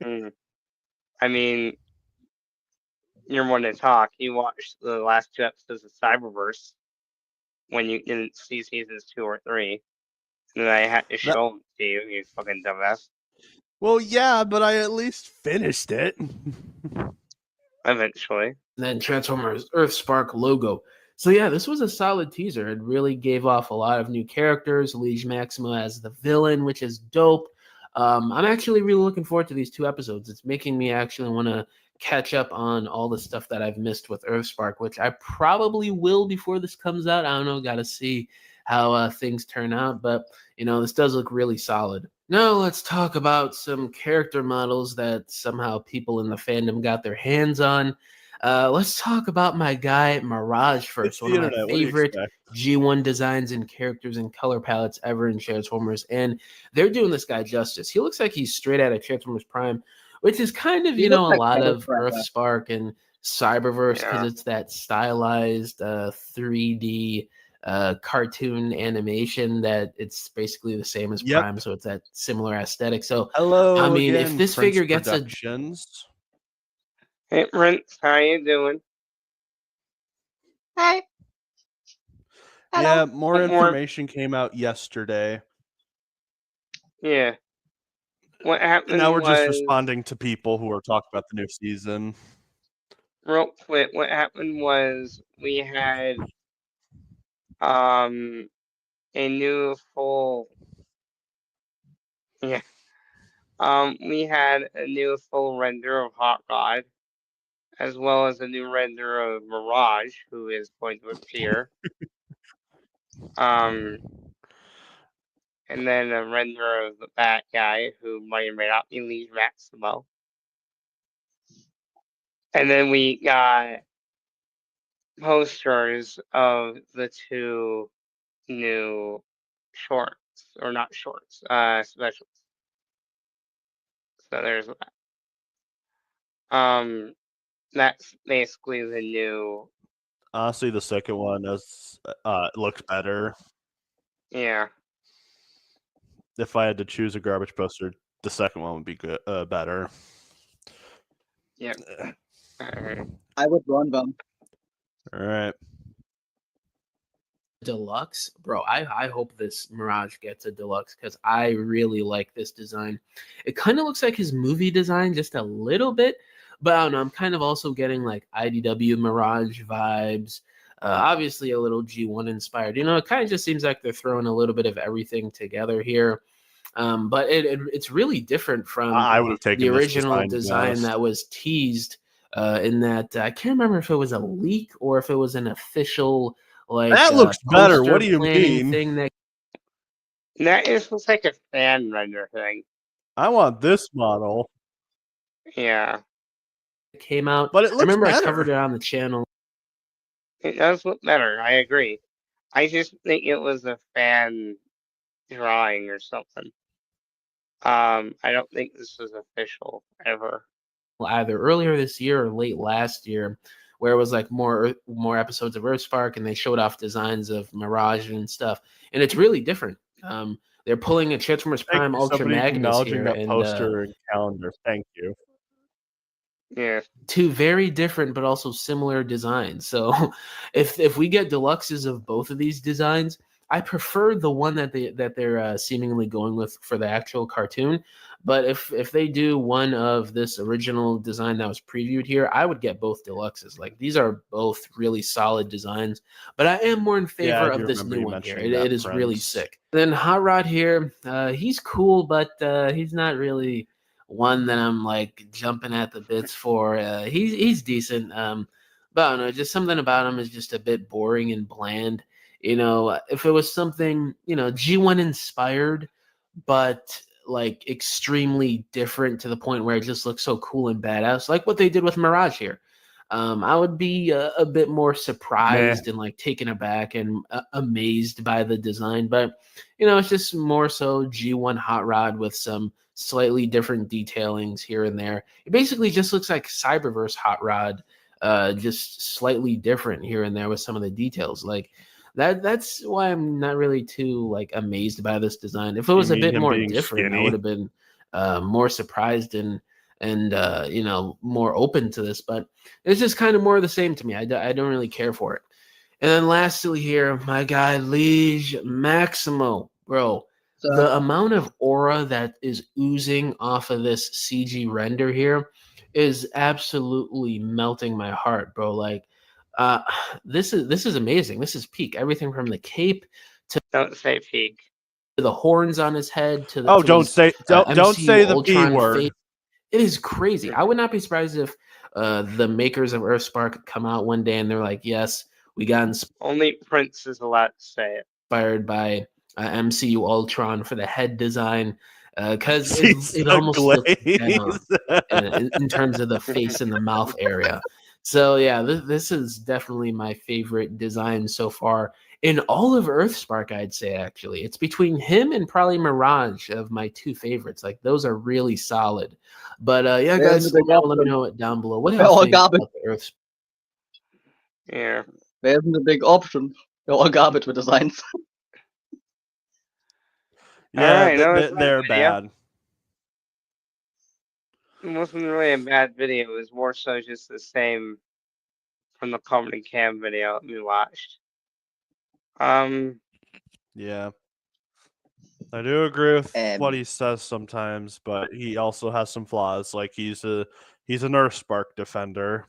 Hmm. I mean, you're one to talk. You watched the last 2 episodes of Cyberverse when you didn't see seasons 2 or 3. And then I had to show them to you, you fucking dumbass. Well, yeah, but I at least finished it. Eventually. And then Transformers Earthspark logo. So yeah, this was a solid teaser. It really gave off a lot of new characters. Liege Maximo as the villain, which is dope. I'm actually really looking forward to these 2 episodes. It's making me actually want to catch up on all the stuff that I've missed with Earthspark, which I probably will before this comes out. I don't know, got to see how things turn out, but this does look really solid. Now let's talk about some character models that somehow people in the fandom got their hands on. Let's talk about my guy Mirage first. It's One the of my internet. What do you favorite expect? G1 designs and characters and color palettes ever in Transformers, and they're doing this guy justice. He looks like he's straight out of Transformers Prime, which is kind of He a looks like lot Shadow of Striker. Earthspark and Cyberverse because Yeah. it's that stylized 3D cartoon animation that it's basically the same as Yep. Prime, so it's that similar aesthetic. So Hello I mean, if again, this Prince figure gets a Productions. Hey, Prince, how you doing? Hey. Hello. Yeah, more What more? information came out yesterday. Yeah. What happened And now we're just was, responding to people who are talking about the new season. real quick, what happened was we had a new full we had a new full render of Hot Rod, as well as a new render of Mirage, who is going to appear. And then a render of the Bat Guy, who might or may not be Liege Maximo. And then we got posters of the 2 new shorts, or not shorts, specials. So there's that. That's basically the new. Honestly, the second one looks better. Yeah. If I had to choose a garbage poster, the second one would be good, better. Yep. Alright. I would run them. All right. deluxe, bro. I hope this Mirage gets a deluxe because I really like this design. It kind of looks like his movie design just a little bit, but I don't know. I'm kind of also getting like IDW Mirage vibes. Obviously, a little G1 inspired. It kind of just seems like they're throwing a little bit of everything together here. But it's really different from I would have taken the this original to be design honest. that was teased in that I can't remember if it was a leak or if it was an official That looks better. What poster do you planning mean? thing that That is looks like a fan render thing. I want this model, Yeah. came out. but it I looks remember better. I covered it on the channel. It does look better, I agree. I just think it was a fan drawing or something. I don't think this was official ever. Either earlier this year or late last year, where it was like more episodes of Earthspark, and they showed off designs of Mirage and stuff, and it's really different. They're pulling a Transformers Thank Prime you, Ultra somebody Magnus acknowledging here, that and poster and calendar. Thank you. Yeah. 2 very different but also similar designs. So if we get deluxes of both of these designs, I prefer the one that they're seemingly going with for the actual cartoon. But if they do one of this original design that was previewed here, I would get both deluxes. Like these are both really solid designs. But I am more in Yeah, favor I do of this remember new you one here. mentioning that, It is really Prince. sick. Then Hot Rod here, he's cool, but he's not really one that I'm like jumping at the bits for. He's decent. But I don't know, just something about him is just a bit boring and bland. If it was something, G1 inspired, but like extremely different to the point where it just looks so cool and badass, like what they did with Mirage here. I would be a bit more surprised and like taken aback and amazed by the design. But it's just more so G1 hot rod with some slightly different detailings here and there. It basically just looks like Cyberverse hot rod, just slightly different here and there with some of the details. Like that's why I'm not really too like amazed by this design. If it was a mean bit him more being different, I skinny? would have been more surprised and more open to this. But it's just kind of more of the same to me. I don't really care for it. And then lastly here, my guy Liege Maximo, bro. So, The amount of aura that is oozing off of this CG render here is absolutely melting my heart, bro. Like, uh, this is amazing. This is peak. Everything from the cape Don't say peak. to the horns on his head to Oh, don't his say don't MCU say the P Ultron word. face. It is crazy. I would not be surprised if the makers of Earthspark come out one day and they're like, "Yes, we got Only Prince is allowed to say it. inspired by MCU Ultron for the head design," because She's it a almost looks glaze. in terms of the face and the mouth area. So yeah, this is definitely my favorite design so far in all of Earthspark. I'd say actually, it's between him and probably Mirage of my two favorites. Like those are really solid. But yeah, there's guys, the big let me option. know it down below. What do They're y'all all think garbage. about the Earth? Yeah. There isn't a big option. They're all garbage with designs. Yeah, Alright, no, it's they're not video. bad. It wasn't really a bad video. It was more so just the same from the comedy cam video we watched. Yeah. I do agree with what Um, he says sometimes, but he also has some flaws. Like he's an Earthspark defender.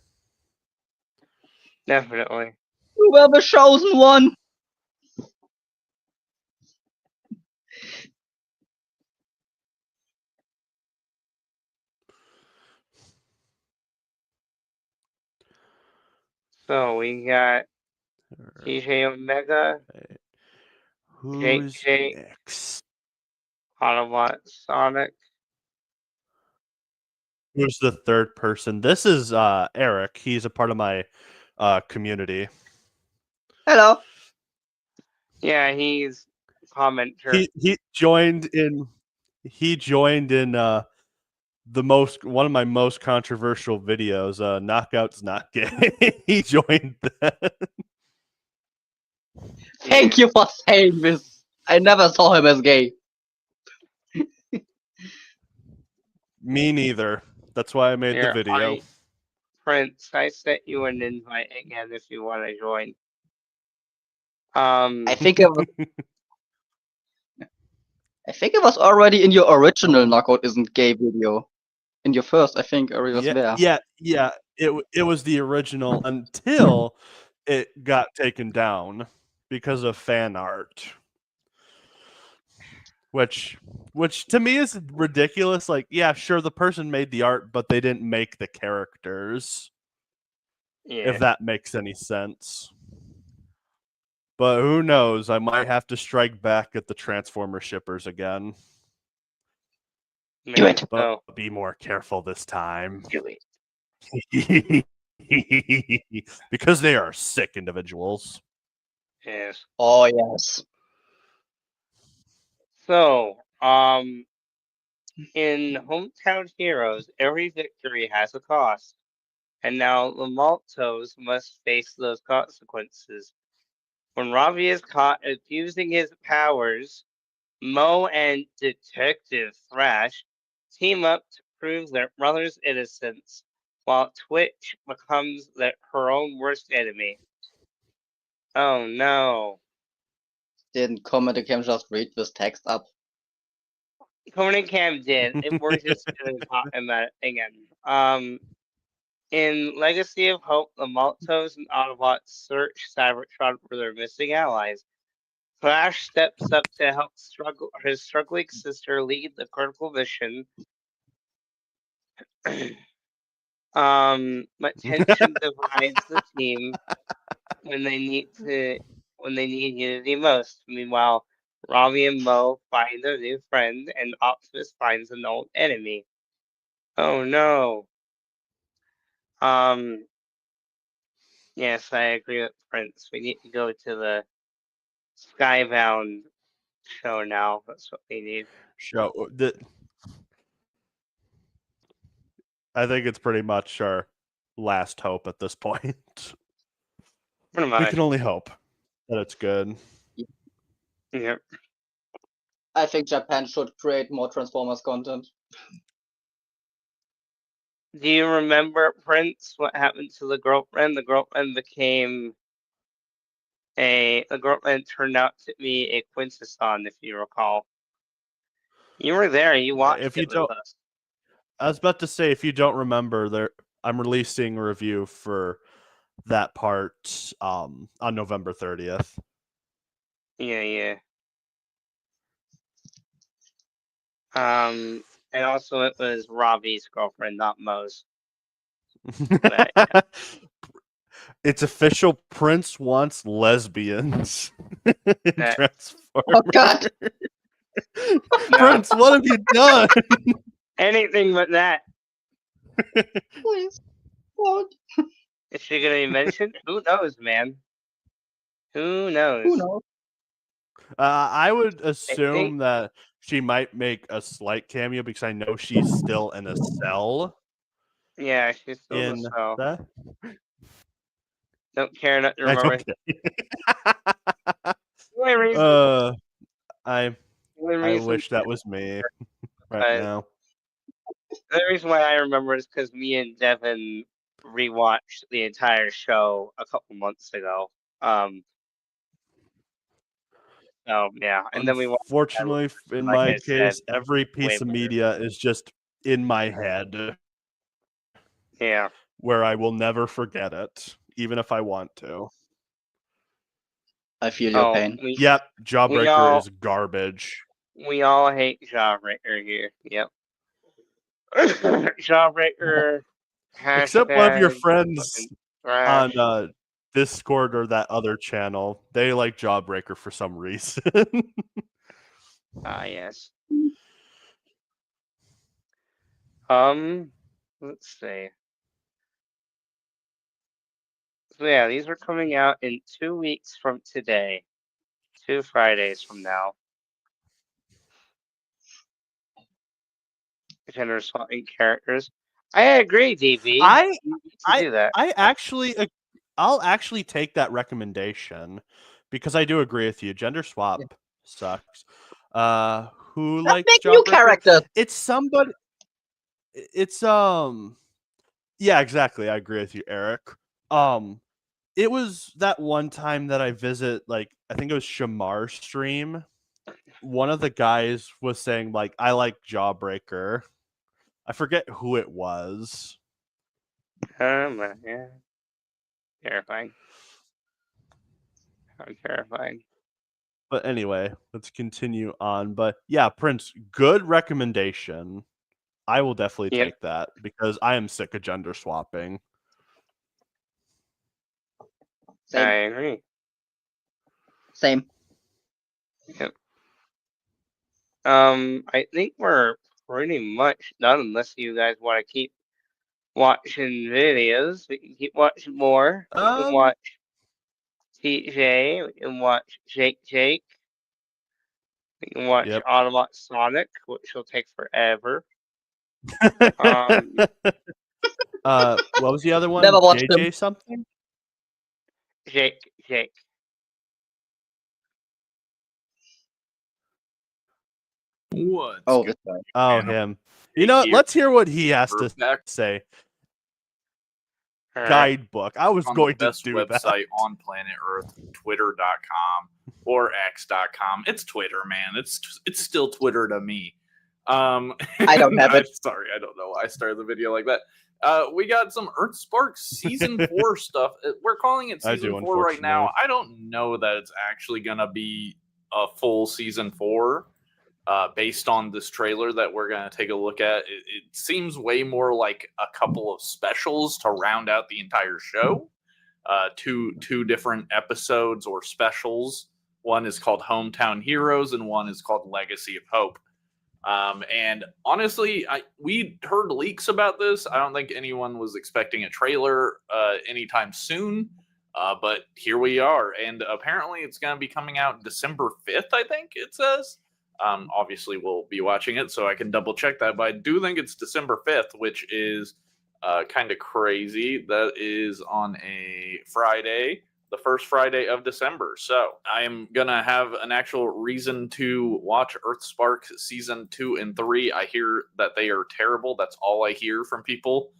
Definitely. you were the chosen one. So we got TJ Omega, Jake Who's Jake, next? Autobot Sonic. Who's the third person? This is Eric. He's a part of my community. Hello. Yeah, he's a commenter. He joined in one of my most controversial videos, Knockout's Not Gay. He joined that. Thank you for saying this. I never saw him as gay. Me neither. That's why I made the Here, video. Prince, I sent you an invite again if you want to join. I think it was already in your original Knockout Isn't Gay video. In your first, I think, or it was there. Yeah. It was the original until it got taken down because of fan art. Which to me is ridiculous. Like, yeah, sure, the person made the art, but they didn't make the characters. Yeah. If that makes any sense. But who knows? I might have to strike back at the Transformer shippers again. Do it. But be more careful this time. Do it. Because they are sick individuals. Yes. Oh yes. So, in Hometown Heroes, every victory has a cost, and now the Maltos must face those consequences. When Ravi is caught abusing his powers, Mo and Detective Thrash team up to prove their brother's innocence, while Twitch becomes her own worst enemy. Oh no. Didn't Comedy Cam just read this text up? Conan Cam did. We're just gonna talk about it again. In Legacy of Hope, the Maltos and Autobots search Cybertron for their missing allies. Flash steps up to help his struggling sister lead the critical mission. But tension divides the team when they need unity most. Meanwhile, Ravi and Mo find a new friend, and Optimus finds an old enemy. Oh no. Yes, I agree with Prince. We need to go to the Skybound show now. That's what we need. Show I think it's pretty much our last hope at this point. Pretty We much. can only hope that it's good. Yep. I think Japan should create more Transformers content. Do you remember, Prince, what happened to the girlfriend? The girlfriend became the girlfriend turned out to be a Quintesson, if you recall. You were there. You watched If you it with don't, us. I was about to say, if you don't remember, I'm releasing a review for that part on November 30th. Yeah. And also it was Robbie's girlfriend, not Mo's. But, yeah. It's official. Prince wants lesbians in Transformers. Oh God! No, Prince, what have you done? anything but that. Please, don't. Is she gonna be mentioned? Who knows, man? Who knows? Who knows? I would assume think- that she might make a slight cameo because I know she's still in a cell Yeah, she's still in so. that. Don't care not to I remember. don't The only reason, I the only I reason, wish that was me right now. the reason why I remember is because me and Devin rewatched the entire show a couple months ago. So yeah, and then we watched. Unfortunately, in like my I said, case, every piece of way better. media is just in my head Yeah. where I will never forget it, even if I want to. I feel your Oh, pain. Yep, Jawbreaker all- is garbage. we all hate Jawbreaker here. Yep. Jawbreaker. Except one of your hashtag friends trash. on Discord or that other channel, they like Jawbreaker for some reason. Ah, yes. Let's see. So yeah, these are coming out in 2 weeks from today. 2 Fridays from now. Gender swapping characters. I agree, DB. I You need to do that. I'll actually take that recommendation because I do agree with you. Gender swap sucks. Who Let's likes make new Jawbreaker? characters. It's somebody. It's Yeah, exactly. I agree with you, Eric. It was that one time that I visit, like, I think it was Shamar's stream. One of the guys was saying, like, I like Jawbreaker. I forget who it was. Yeah. Terrifying. How terrifying. But anyway, let's continue on. But yeah, Prince, good recommendation. I will definitely Yep. take that because I am sick of gender swapping. Same. I agree. Same. Yep. I think we're pretty much done unless you guys want to keep watching videos. We can keep watching more. We can watch TJ. We can watch Jake. We can watch Yep. Autobot Sonic, which will take forever. What was the other one? Never watched JJ him. something? Jake. What? Oh, this guy. Oh, him. You know, let's hear what he has to say. Alright. Guidebook. I was on going the to best do website that. on planet Earth, twitter.com or x.com. It's Twitter, man. It's still Twitter to me. I don't have it. Sorry, I don't know why I started the video like that. We got some Earthspark Season 4 stuff. We're calling it Season 4 right now. I don't know that it's actually going to be a full Season 4 based on this trailer that we're going to take a look at. It seems way more like a couple of specials to round out the entire show. Two different episodes or specials. One is called Hometown Heroes and one is called Legacy of Hope. And honestly, we heard leaks about this. I don't think anyone was expecting a trailer anytime soon. But here we are, and apparently it's going to be coming out December 5th, I think it says. Obviously, we'll be watching it, so I can double check that, but I do think it's December 5th, which is kind of crazy. That is on a Friday, the first Friday of December. So I am going to have an actual reason to watch Earthspark Season 2 and 3. I hear that they are terrible. That's all I hear from people.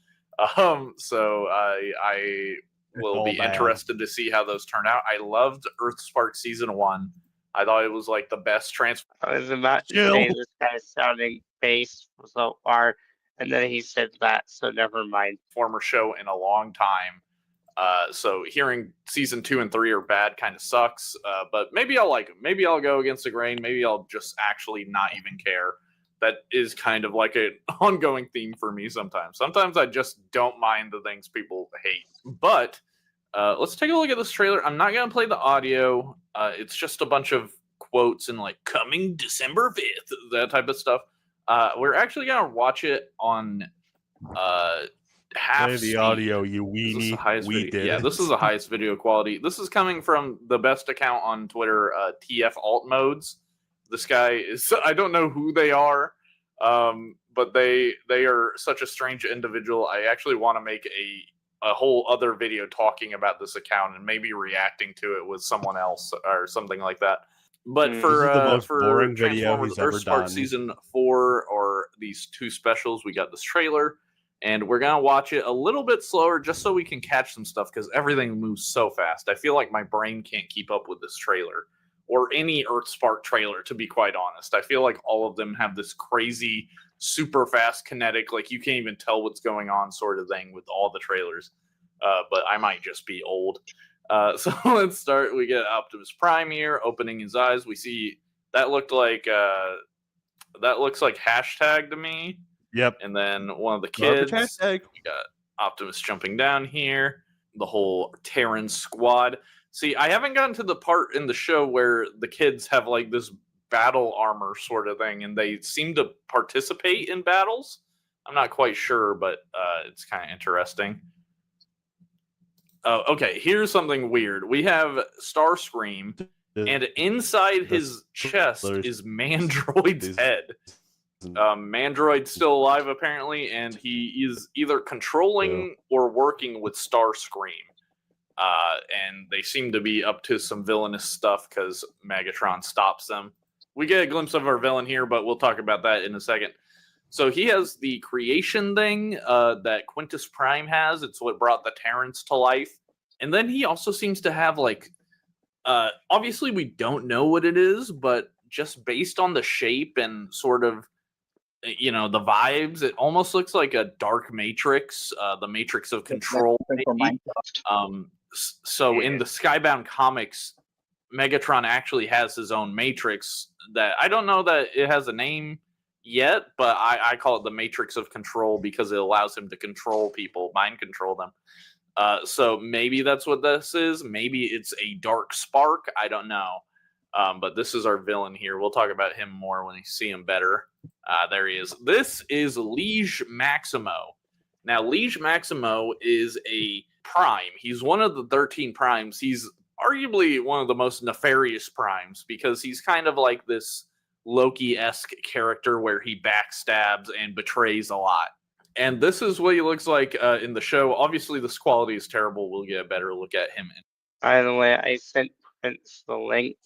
So I will be interested to see how those turn out. I loved Earthspark Season 1. I thought it was like the best transfer. I was about to say this guy's sounding based so far, and then he said that, so never mind. Former show in a long time. So hearing Season 2 and 3 are bad kind of sucks. But maybe I'll like them. Maybe I'll go against the grain. Maybe I'll just actually not even care. That is kind of like an ongoing theme for me sometimes. Sometimes I just don't mind the things people hate. But let's take a look at this trailer. I'm not going to play the audio. It's just a bunch of quotes and like coming December 5th, that type of stuff. We're actually going to watch it on half Play the speed. audio, you weenie. We did. Yeah, this is the highest video quality. This is coming from the best account on Twitter, TF Alt Modes. This guy is, I don't know who they are, but they are such a strange individual. I actually want to make a whole other video talking about this account and maybe reacting to it with someone else or something like that. But for the most boring video Transformers he's ever Earthspark done. Season 4 or these two specials, we got this trailer. And we're going to watch it a little bit slower just so we can catch some stuff because everything moves so fast. I feel like my brain can't keep up with this trailer or any Earthspark trailer, to be quite honest. I feel like all of them have this crazy, super fast kinetic, like you can't even tell what's going on sort of thing with all the trailers. But I might just be old. So let's start. We get Optimus Prime here, opening his eyes. We see that looks like hashtag to me. Yep. And then one of the kids. Hashtag. We got Optimus jumping down here. The whole Terran squad. See, I haven't gotten to the part in the show where the kids have like this battle armor sort of thing, and they seem to participate in battles. I'm not quite sure, but it's kind of interesting. Okay, here's something weird. We have Starscream, and inside his chest is Mandroid's head. Mandroid's still alive, apparently, and he is either controlling or working with Starscream. And they seem to be up to some villainous stuff because Megatron stops them. We get a glimpse of our villain here, but we'll talk about that in a second. So he has the creation thing that Quintus Prime has. It's what brought the Terrans to life. And then he also seems to have like, obviously we don't know what it is, but just based on the shape and sort of, you know, the vibes, it almost looks like a dark Matrix, the Matrix of Control. So in the Skybound comics, Megatron actually has his own Matrix that I don't know that it has a name yet, but I call it the Matrix of Control because it allows him to control people, mind control them. So maybe that's what this is. Maybe it's a dark spark. I don't know. But this is our villain here. We'll talk about him more when we see him better. There he is. This is Liege Maximo. Now, Liege Maximo is a prime. He's one of the 13 primes. He's arguably one of the most nefarious primes because he's kind of like this Loki-esque character where he backstabs and betrays a lot. And this is what he looks like in the show. Obviously, this quality is terrible. We'll get a better look at him. By the way, I sent Prince the link,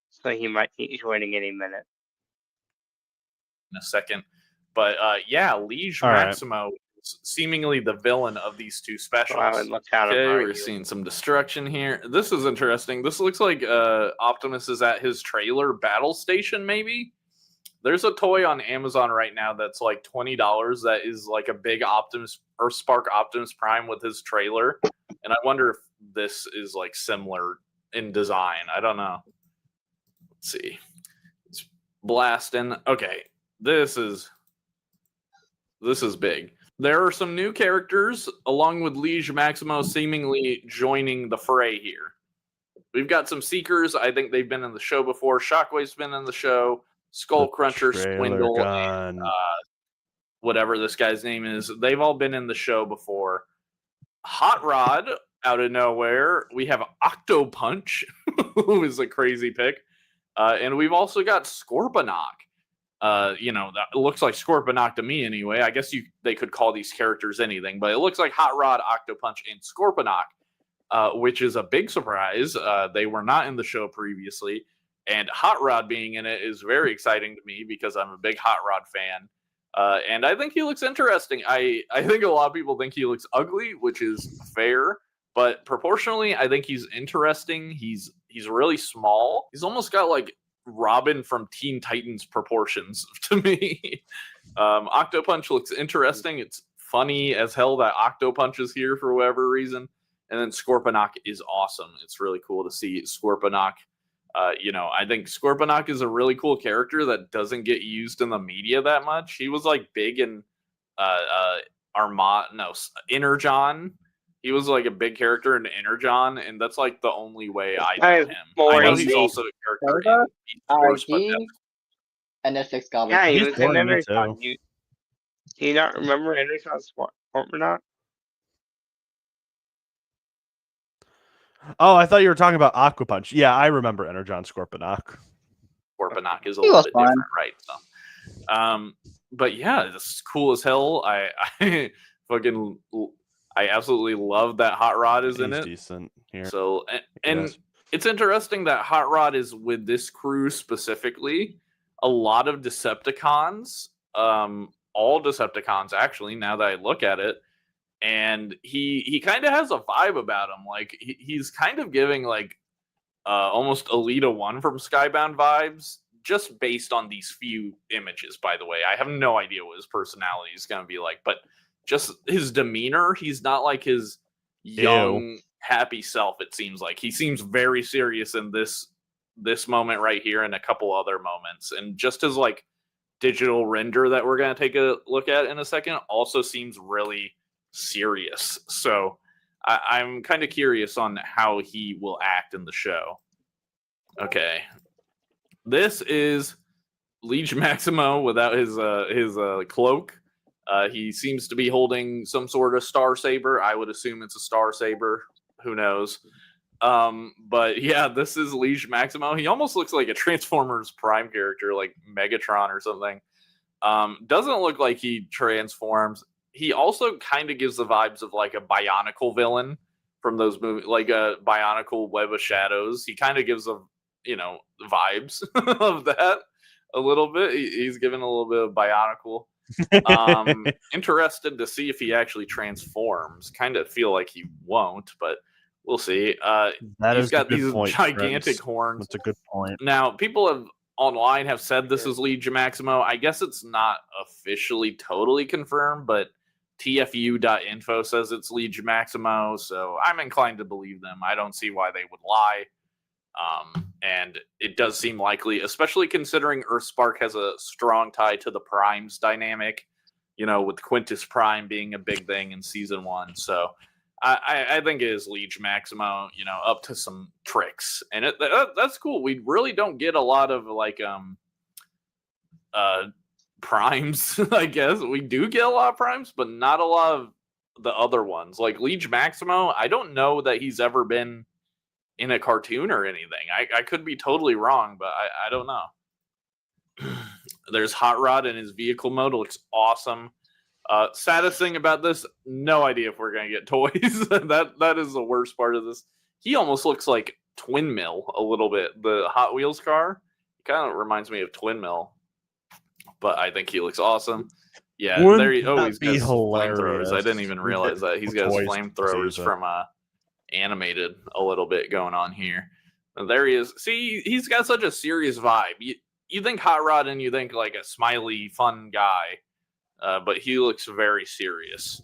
so he might be joining any minute. In a second. But yeah, Liege Maximo is seemingly the villain of these two specials. Okay, we're seeing some destruction here. This is interesting. This looks like Optimus is at his trailer battle station, maybe? There's a toy on Amazon right now that's like $20 that is like a big Optimus Earthspark Optimus Prime with his trailer. And I wonder if this is like similar in design. I don't know. Let's see. It's blasting. Okay. This is big. There are some new characters along with Liege Maximo seemingly joining the fray here. We've got some Seekers. I think they've been in the show before. Shockwave's been in the show. Skull Cruncher, Swindle, and, whatever this guy's name is. They've all been in the show before. Hot Rod out of nowhere, we have Octopunch, who is a crazy pick. And we've also got Scorponok. That looks like Scorponok to me anyway. I guess they could call these characters anything, but it looks like Hot Rod, Octopunch, and Scorponok, which is a big surprise. They were not in the show previously, and Hot Rod being in it is very exciting to me because I'm a big Hot Rod fan. And I think he looks interesting. I think a lot of people think he looks ugly, which is fair, but proportionally, I think he's interesting. He's really small. He's almost got like Robin from Teen Titans proportions to me. Octopunch looks interesting. It's funny as hell that Octopunch is here for whatever reason. And then Scorponok is awesome. It's really cool to see Scorponok. I think Scorponok is a really cool character that doesn't get used in the media that much. He was like big in Energon. He was like a big character in Energon, and that's like the only way I know him. I know he's also a character in Beast Wars, but and Netflix garbage. Yeah, he He's was in boring, me Energon. too. Do you not remember Energon Scorponok? Oh, I thought you were talking about Aquapunch. Yeah, I remember Energon Scorponok. Scorponok is a He little was bit fun. different, right? So, but yeah, this is cool as hell. I absolutely love that Hot Rod is in He's it. decent here. So, and it's interesting that Hot Rod is with this crew specifically. A lot of Decepticons, all Decepticons actually, now that I look at it, and he kind of has a vibe about him. Like he's kind of giving like almost Alita 1 from Skybound vibes, just based on these few images, by the way. I have no idea what his personality is going to be like, but just his demeanor, he's not like his young, happy self, it seems like. He seems very serious in this moment right here and a couple other moments. And just his like digital render that we're going to take a look at in a second also seems really serious. So I'm kind of curious on how he will act in the show. Okay. This is Liege Maximo without his cloak. He seems to be holding some sort of Star Saber. I would assume it's a Star Saber. Who knows? But yeah, this is Liege Maximo. He almost looks like a Transformers Prime character, like Megatron or something. Doesn't look like he transforms. He also kind of gives the vibes of like a Bionicle villain from those movies, like a Bionicle Web of Shadows. He kind of gives the vibes of that a little bit. He's given a little bit of Bionicle. Interested to see if he actually transforms. Kind of feel like he won't, but we'll see. He's got these gigantic horns. That's a good point. Now, people online have said this is Liege Maximo. I guess it's not officially totally confirmed, but TFU.info says it's Liege Maximo, so I'm inclined to believe them. I don't see why they would lie. And it does seem likely, especially considering Earthspark has a strong tie to the Primes dynamic, with Quintus Prime being a big thing in season 1. So I think it is Liege Maximo, up to some tricks. And that's cool. We really don't get a lot of like Primes, I guess. We do get a lot of Primes, but not a lot of the other ones. Like Liege Maximo, I don't know that he's ever been in a cartoon or anything. I could be totally wrong, but I don't know. There's Hot Rod in his vehicle mode. It looks awesome. Saddest thing about this, no idea if we're going to get toys. That is the worst part of this. He almost looks like Twin Mill a little bit. The Hot Wheels car kind of reminds me of Twin Mill, but I think he looks awesome. Yeah, he's got flamethrowers. I didn't even realize that. He's got his flamethrowers from animated a little bit going on here. And there he is. See, he's got such a serious vibe. You think Hot Rod and you think like a smiley, fun guy, but he looks very serious.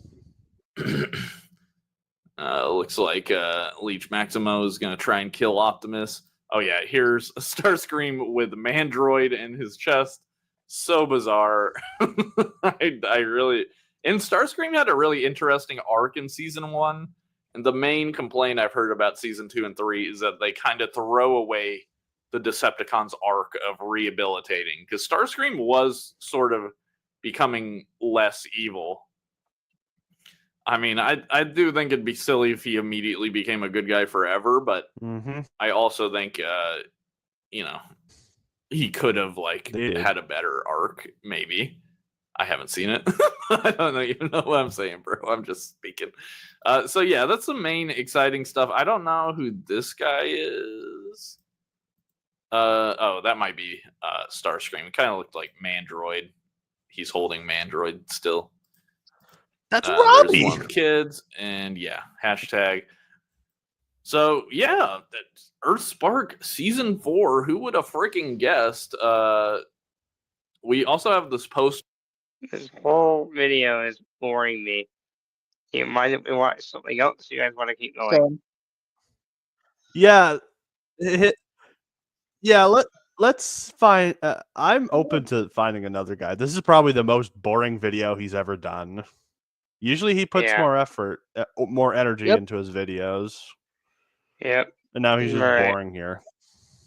Looks like Liege Maximo is going to try and kill Optimus. Oh yeah, here's a Starscream with Mandroid in his chest. So bizarre. I really... And Starscream had a really interesting arc in season 1. And the main complaint I've heard about season 2 and 3 is that they kind of throw away the Decepticons' arc of rehabilitating. Because Starscream was sort of becoming less evil. I mean, I do think it'd be silly if he immediately became a good guy forever, but I also think, he could have had a better arc, maybe. I haven't seen it. I don't even know what I'm saying, bro. I'm just speaking. So yeah, that's the main exciting stuff. I don't know who this guy is. That might be Starscream. It kind of looked like Mandroid. He's holding Mandroid still. That's There's Robbie. one of the kids, and yeah, hashtag. So yeah, Earthspark season 4. Who would have freaking guessed? We also have this post. This whole video is boring me. You mind if we watch something else? You guys want to keep going? Yeah. Yeah, let's find. I'm open to finding another guy. This is probably the most boring video he's ever done. Usually he puts more effort, more energy into his videos. Yep. And now he's just boring here.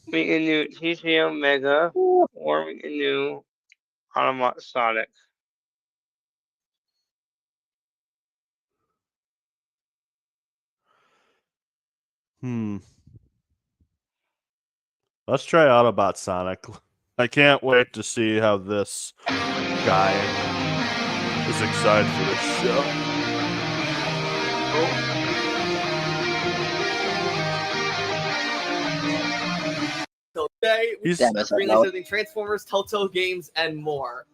We can do TCM Mega, or we can do Autobot Sonic. Let's try Autobot Sonic. I can't wait to see how this guy is excited for this show. So today we're releasing Transformers, Telltale Games, and more.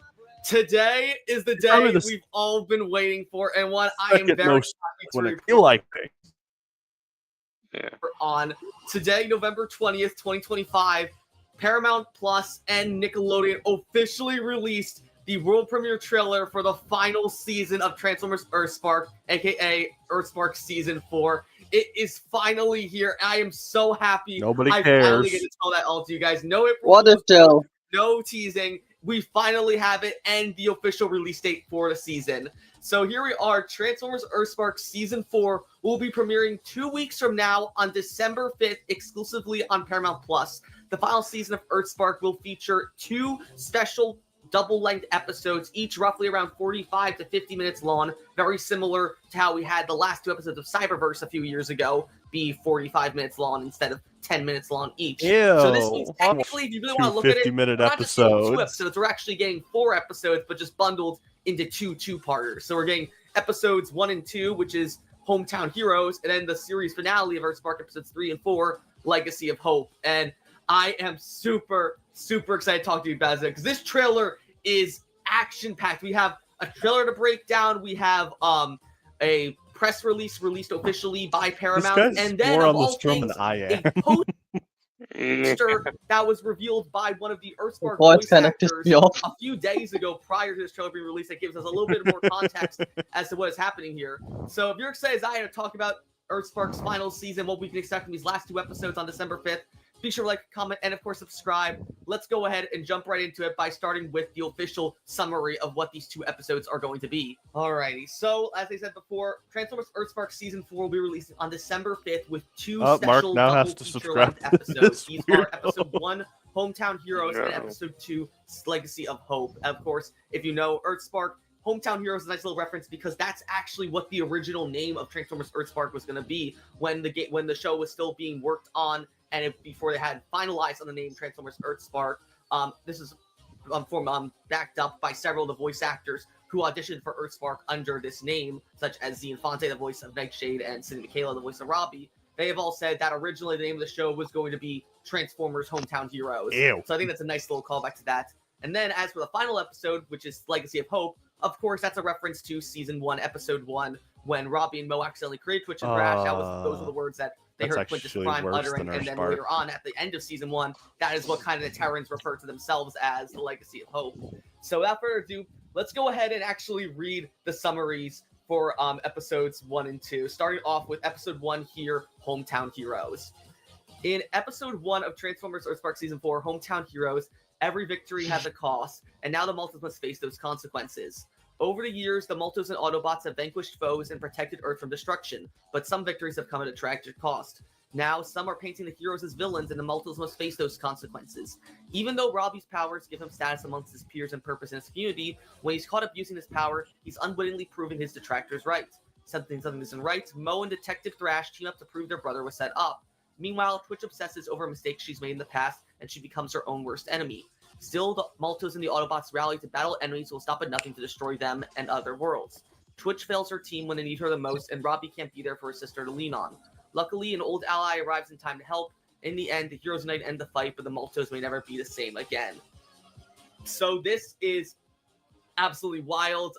Today is the day we've all been waiting for, and one I am very happy to report on. Today, November 20th, 2025, Paramount Plus and Nickelodeon officially released the world premiere trailer for the final season of Transformers Earthspark, aka Earthspark Season 4. It is finally here. I am so happy. Nobody I cares. finally get to tell that all to you guys. No April What if Joe? No teasing. We finally have it and the official release date for the season. So here we are. Transformers Earthspark Season 4 will be premiering 2 weeks from now on December 5th exclusively on Paramount Plus. The final season of Earthspark will feature 2 special double-length episodes, each roughly around 45 to 50 minutes long, very similar to how we had the last 2 episodes of Cyberverse a few years ago be 45 minutes long instead of 10 minutes long each. Ew. So this means technically, if you really want to look at it, 50-minute we're not just getting 2 episodes. episodes, we're actually getting 4 episodes, but just bundled into 2 two-parters. So we're getting episodes 1 and 2, which is Hometown Heroes, and then the series finale of Earthspark episodes 3 and 4, Legacy of Hope. And I am super excited to talk to you about it because this trailer is action-packed. We have a trailer to break down. We have a press release released officially by Paramount, and then more of on the all strum things, than I am. a poster that was revealed by one of the Earthspark voice actors a few days ago prior to this trailer being released. That gives us a little bit more context as to what is happening here. So if you're excited as I am to talk about Earthspark's final season, what we can expect from these last 2 episodes on December 5th, be sure to like, comment, and of course subscribe. Let's go ahead and jump right into it by starting with the official summary of what these 2 episodes are going to be. Alrighty, so as I said before, Transformers Earthspark Season 4 will be released on December 5th with 2 special double feature-length episodes. These are Episode 1, Hometown Heroes, and Episode 2, Legacy of Hope. Of course, if you know Earthspark, Hometown Heroes is a nice little reference because that's actually what the original name of Transformers Earthspark was going to be when the show was still being worked on and before they had finalized on the name Transformers Earthspark. This is backed up by several of the voice actors who auditioned for Earthspark under this name, such as Z Infante, the voice of Nightshade, and Cindy Michaela, the voice of Robbie. They have all said that originally the name of the show was going to be Transformers Hometown Heroes. Ew. So I think that's a nice little callback to that. And then as for the final episode, which is Legacy of Hope, of course, that's a reference to Season 1, Episode 1, when Robbie and Mo accidentally created Twitch and Thrash. Those were the words that they heard Quintus Prime uttering, and then later on at the end of Season 1, that is what kind of the Terrans refer to themselves as the Legacy of Hope. So without further ado, let's go ahead and actually read the summaries for Episodes 1 and 2, starting off with Episode 1 here, Hometown Heroes. In Episode 1 of Transformers Earthspark Season 4, Hometown Heroes, every victory has a cost, and now the Multos must face those consequences. Over the years, the Multos and Autobots have vanquished foes and protected Earth from destruction, but some victories have come at a tragic cost. Now, some are painting the heroes as villains, and the Multos must face those consequences. Even though Robbie's powers give him status amongst his peers and purpose in his community, when he's caught abusing his power, he's unwittingly proving his detractors right. something isn't right. Mo and Detective Thrash team up to prove their brother was set up. Meanwhile, Twitch obsesses over mistakes she's made in the past, and she becomes her own worst enemy. Still, the Maltos and the Autobots rally to battle enemies who will stop at nothing to destroy them and other worlds. Twitch fails her team when they need her the most, and Robbie can't be there for her sister to lean on. Luckily, an old ally arrives in time to help. In the end, the heroes unite and end the fight, but the Maltos may never be the same again. So this is absolutely wild.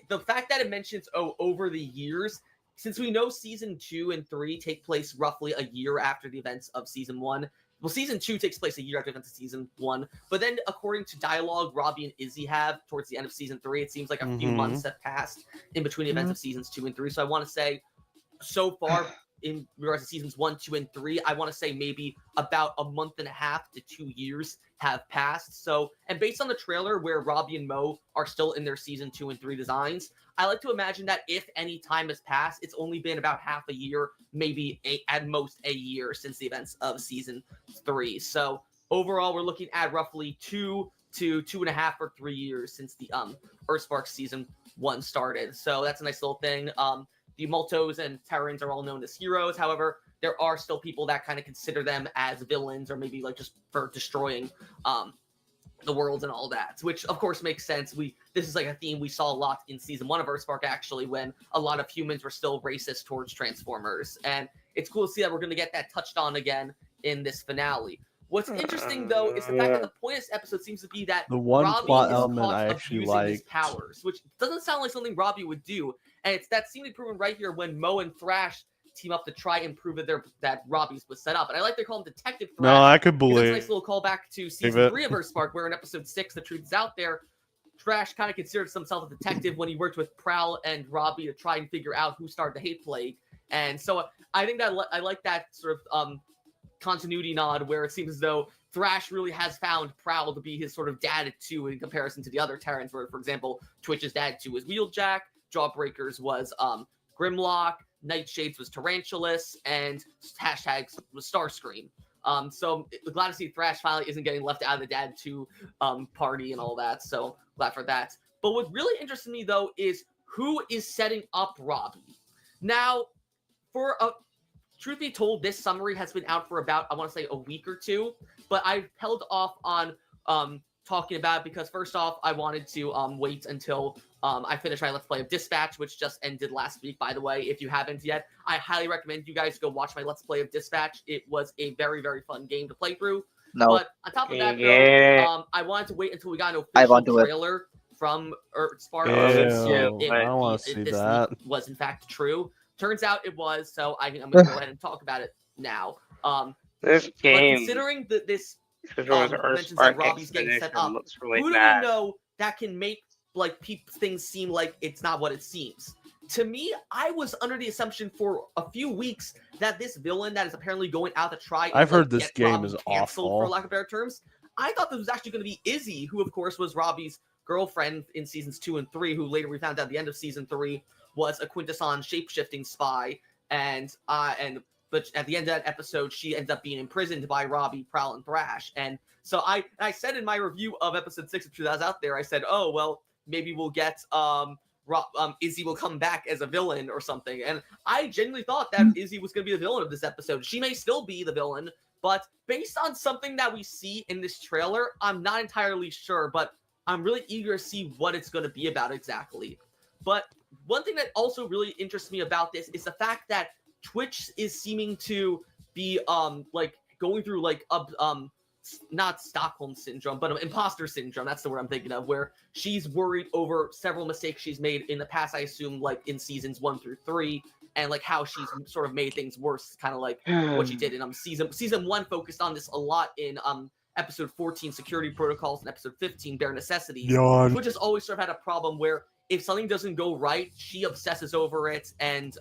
The fact that it mentions over the years, since we know season 2 and 3 take place roughly a year after the events of season 1. Well, season 2 takes place a year after the events of season 1, but then according to dialogue Robbie and Izzy have towards the end of season 3, it seems like a few months have passed in between the events of seasons 2 and 3. So I want to say, so far in regards to seasons 1, 2, and 3, I want to say maybe about a month and a half to 2 years have passed. So, and based on the trailer where Robbie and Mo are still in their season 2 and 3 designs, I like to imagine that if any time has passed, it's only been about half a year, maybe at most a year since the events of season 3. So overall, we're looking at roughly 2 to 2.5 or 3 years since the Earthspark season 1 started. So that's a nice little thing. The Maltos and Terrans are all known as heroes. However, there are still people that kind of consider them as villains, or maybe like just for destroying the world and all that, which of course makes sense. This is like a theme we saw a lot in season 1 of Earthspark, actually, when a lot of humans were still racist towards Transformers. And it's cool to see that we're going to get that touched on again in this finale. What's interesting, though, is the fact that the point of this episode seems to be that the one Robbie plot is element caught I actually abusing like his powers, which doesn't sound like something Robbie would do. And it's that seemingly proven right here when Mo and Thrash team up to try and prove that Robbie's was set up. And I like they call him Detective Thrash. No, I could That's believe a nice little callback to season 3 of Earthspark, where in episode 6, The Truth is Out There, Thrash kind of considers himself a detective when he worked with Prowl and Robbie to try and figure out who started the hate plague. And so I think that I like that sort of continuity nod where it seems as though Thrash really has found Prowl to be his sort of dad too, in comparison to the other Terrans, where, for example, Twitch's dad too was Wheeljack, Jawbreakers was Grimlock, Nightshades was Tarantulas, and hashtags was Starscream. So glad to see Thrash finally isn't getting left out of the Dad 2 party and all that. So glad for that. But what really interests me, though, is who is setting up Robbie. Now, truth be told, this summary has been out for about, I want to say, a week or two. But I've held off on talking about it because, first off, I wanted to wait until I finished my Let's Play of Dispatch, which just ended last week, by the way. If you haven't yet, I highly recommend you guys go watch my Let's Play of Dispatch. It was a very, very fun game to play through. No. But on top of that, though, I wanted to wait until we got an official trailer from Earthspark. I don't want to see that. Was in fact true. Turns out it was, so I'm going to go ahead and talk about it now. This game, but considering that this mentions that Robbie's getting set up, really who do we know that can make things seem like it's not what it seems? To me, I was under the assumption for a few weeks that this villain that is apparently going out to try and heard this get game Robbie is canceled, awful. for lack of better terms. I thought this was actually going to be Izzy, who of course was Robbie's girlfriend in seasons 2 and 3, who later we found out at the end of season 3 was a Quintesson shape-shifting spy, but at the end of that episode, she ends up being imprisoned by Robbie, Prowl, and Thrash. And so I said in my review of episode 6 of Truth That's Out There, I said, oh, well, maybe we'll get Izzy will come back as a villain or something. And I genuinely thought that Izzy was going to be the villain of this episode. She may still be the villain, but based on something that we see in this trailer, I'm not entirely sure, but I'm really eager to see what it's going to be about exactly. But one thing that also really interests me about this is the fact that Twitch is seeming to be going through not Stockholm syndrome, but imposter syndrome. That's the word I'm thinking of, where she's worried over several mistakes she's made in the past, I assume, like in seasons 1 through 3, and like how she's sort of made things worse, kind of like what she did in season 1 focused on this a lot in episode 14, Security Protocols, and episode 15, Bare Necessities. Twitch has always sort of had a problem where if something doesn't go right, she obsesses over it and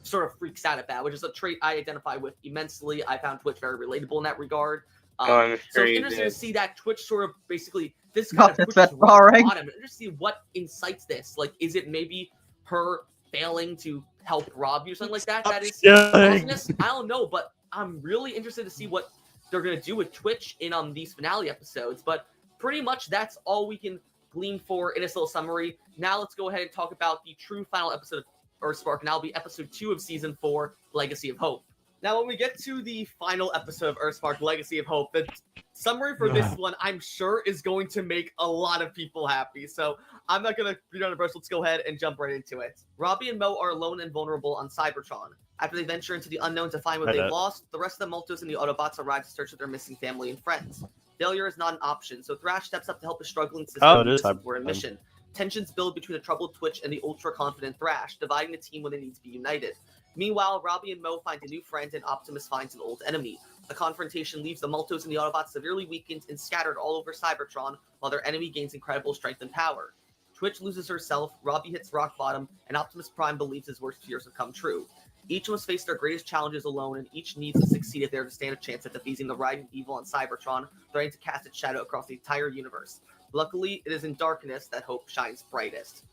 sort of freaks out at that, which is a trait I identify with immensely. I found Twitch very relatable in that regard. So it's interesting to see that Twitch sort of basically this kind of Twitch's bottom. I'm interested to see what incites this. Like, is it maybe her failing to help Robbie or something like that? That is causing this? I don't know, but I'm really interested to see what they're gonna do with Twitch in these finale episodes. But pretty much that's all we can glean for in this little summary. Now let's go ahead and talk about the true final episode Earthspark, and that'll be episode 2 of season 4, Legacy of Hope. Now, when we get to the final episode of Earthspark, Legacy of Hope, the summary for this one, I'm sure, is going to make a lot of people happy. So I'm not going to beat on the brush. Let's go ahead and jump right into it. Robbie and Mo are alone and vulnerable on Cybertron. After they venture into the unknown to find what they've lost, the rest of the Multos and the Autobots arrive to search for their missing family and friends. Failure is not an option, so Thrash steps up to help a struggling system for a mission. Tensions build between the troubled Twitch and the ultra-confident Thrash, dividing the team when they need to be united. Meanwhile, Robbie and Mo find a new friend, and Optimus finds an old enemy. The confrontation leaves the Multos and the Autobots severely weakened and scattered all over Cybertron, while their enemy gains incredible strength and power. Twitch loses herself, Robbie hits rock bottom, and Optimus Prime believes his worst fears have come true. Each must face their greatest challenges alone, and each needs to succeed if they are to stand a chance at defeating the riding evil on Cybertron, threatening to cast its shadow across the entire universe. Luckily, it is in darkness that hope shines brightest.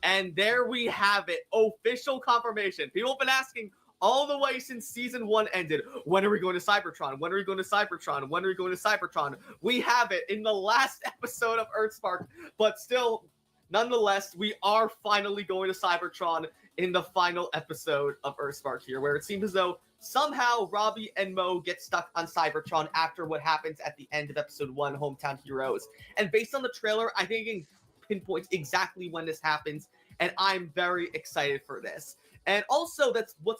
And there we have it. Official confirmation. People have been asking all the way since season 1 ended, when are we going to Cybertron? When are we going to Cybertron? When are we going to Cybertron? We have it in the last episode of Earthspark, but still, nonetheless, we are finally going to Cybertron in the final episode of Earthspark here, where it seems as though somehow Robbie and Mo get stuck on Cybertron after what happens at the end of episode 1, Hometown Heroes. And based on the trailer, I think it can pinpoint exactly when this happens, and I'm very excited for this. And also,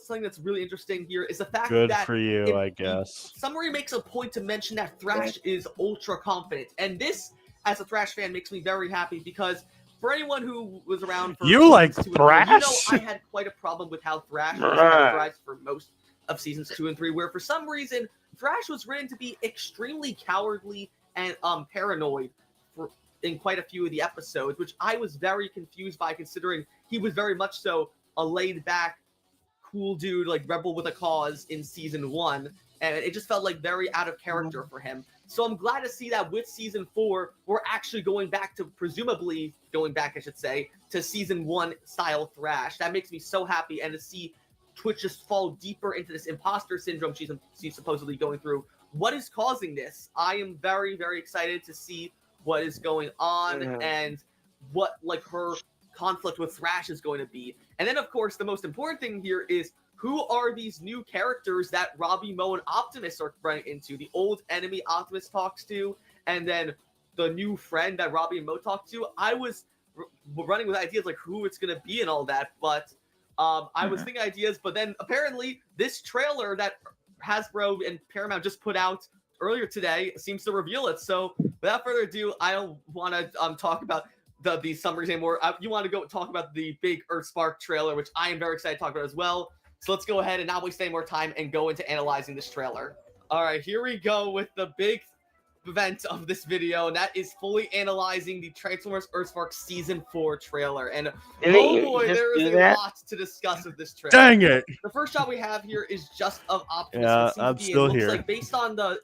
something that's really interesting here is the fact that good for you, I guess. Summary makes a point to mention that Thrash is ultra confident, and this, as a Thrash fan, makes me very happy because for anyone who was around for you like Thrash, Thrash, I had quite a problem with how Thrash was characterized for most of seasons 2 and 3, where for some reason Thrash was written to be extremely cowardly and paranoid in quite a few of the episodes, which I was very confused by, considering he was very much so a laid-back, cool dude, like rebel with a cause in season 1, and it just felt like very out of character for him. So I'm glad to see that with season 4, we're actually presumably going back, I should say, to season 1 style Thrash. That makes me so happy, and to see Twitch just fall deeper into this imposter syndrome she's supposedly going through. What is causing this? I am very, very excited to see what is going on and what her conflict with Thrash is going to be. And then, of course, the most important thing here is who are these new characters that Robbie, Mo, and Optimus are running into? The old enemy Optimus talks to, and then the new friend that Robbie and Mo talk to. I was running with ideas like who it's going to be and all that, but I was thinking ideas, but then apparently this trailer that Hasbro and Paramount just put out earlier today seems to reveal it. So without further ado, I don't want to talk about the summaries anymore. You want to go talk about the big Earthspark trailer, which I am very excited to talk about as well. So let's go ahead and not waste any more time and go into analyzing this trailer. All right, here we go with the big event of this video, and that is fully analyzing the Transformers Earthspark Season 4 trailer. And oh boy, there is a lot to discuss with this trailer. Dang it! The first shot we have here is just of Optimus. Yeah, I'm still here. Like, based on the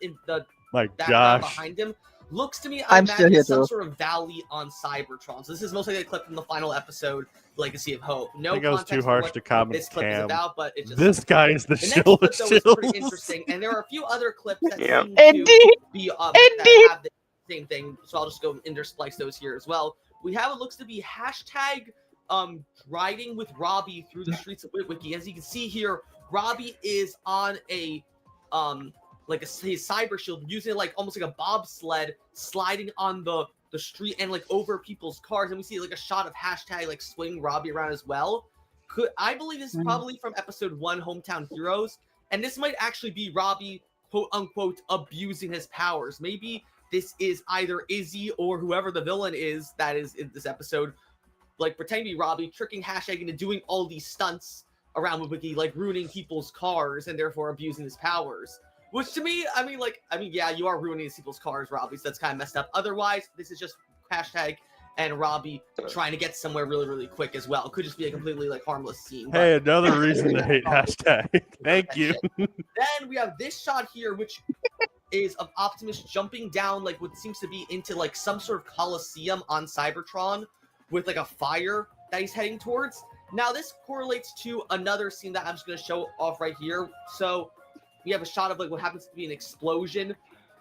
My background gosh. behind him, looks to me, I'm still here some too. sort of valley on Cybertron. So this is most likely a clip from the final episode, Legacy of Hope. No I think I was context too for harsh what to comment. this clip is about, but it just This guy is the next shill clip, of though, is pretty shills. interesting, and there are a few other clips that Yep. seem to be that have the same thing. So I'll just go and intersplice those here as well. We have what looks to be hashtag riding with Robbie through the streets of Witwiki. As you can see here, Robbie is on a like his cyber shield, using it like almost like a bobsled, sliding on the street and like over people's cars. And we see like a shot of hashtag like swing Robbie around as well. I believe this is probably from episode 1, Hometown Heroes, and this might actually be Robbie, quote unquote, abusing his powers. Maybe this is either Izzy or whoever the villain is that is in this episode, like pretending to be Robbie, tricking hashtag into doing all these stunts around Witwiki, like ruining people's cars and therefore abusing his powers. Which to me, yeah, you are ruining people's cars, Robbie, so that's kind of messed up. Otherwise, this is just hashtag and Robbie trying to get somewhere really, really quick as well. It could just be a completely like harmless scene. Hey, another reason to hate hashtag. Thank you. Then we have this shot here, which is of Optimus jumping down like what seems to be into like some sort of coliseum on Cybertron with like a fire that he's heading towards. Now this correlates to another scene that I'm just going to show off right here. So we have a shot of like what happens to be an explosion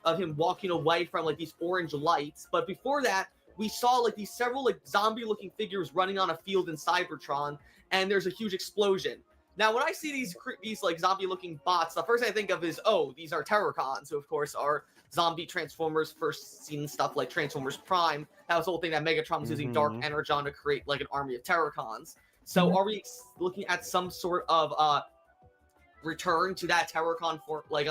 of him walking away from like these orange lights. But before that, we saw like these several like zombie-looking figures running on a field in Cybertron, and there's a huge explosion. Now, when I see these like zombie-looking bots, the first thing I think of is, oh, these are Terrorcons, who of course are zombie Transformers first seen stuff like Transformers Prime. That was the whole thing that Megatron was using Dark Energon to create like an army of Terrorcons. So are we looking at some sort of return to that Terrorcon for like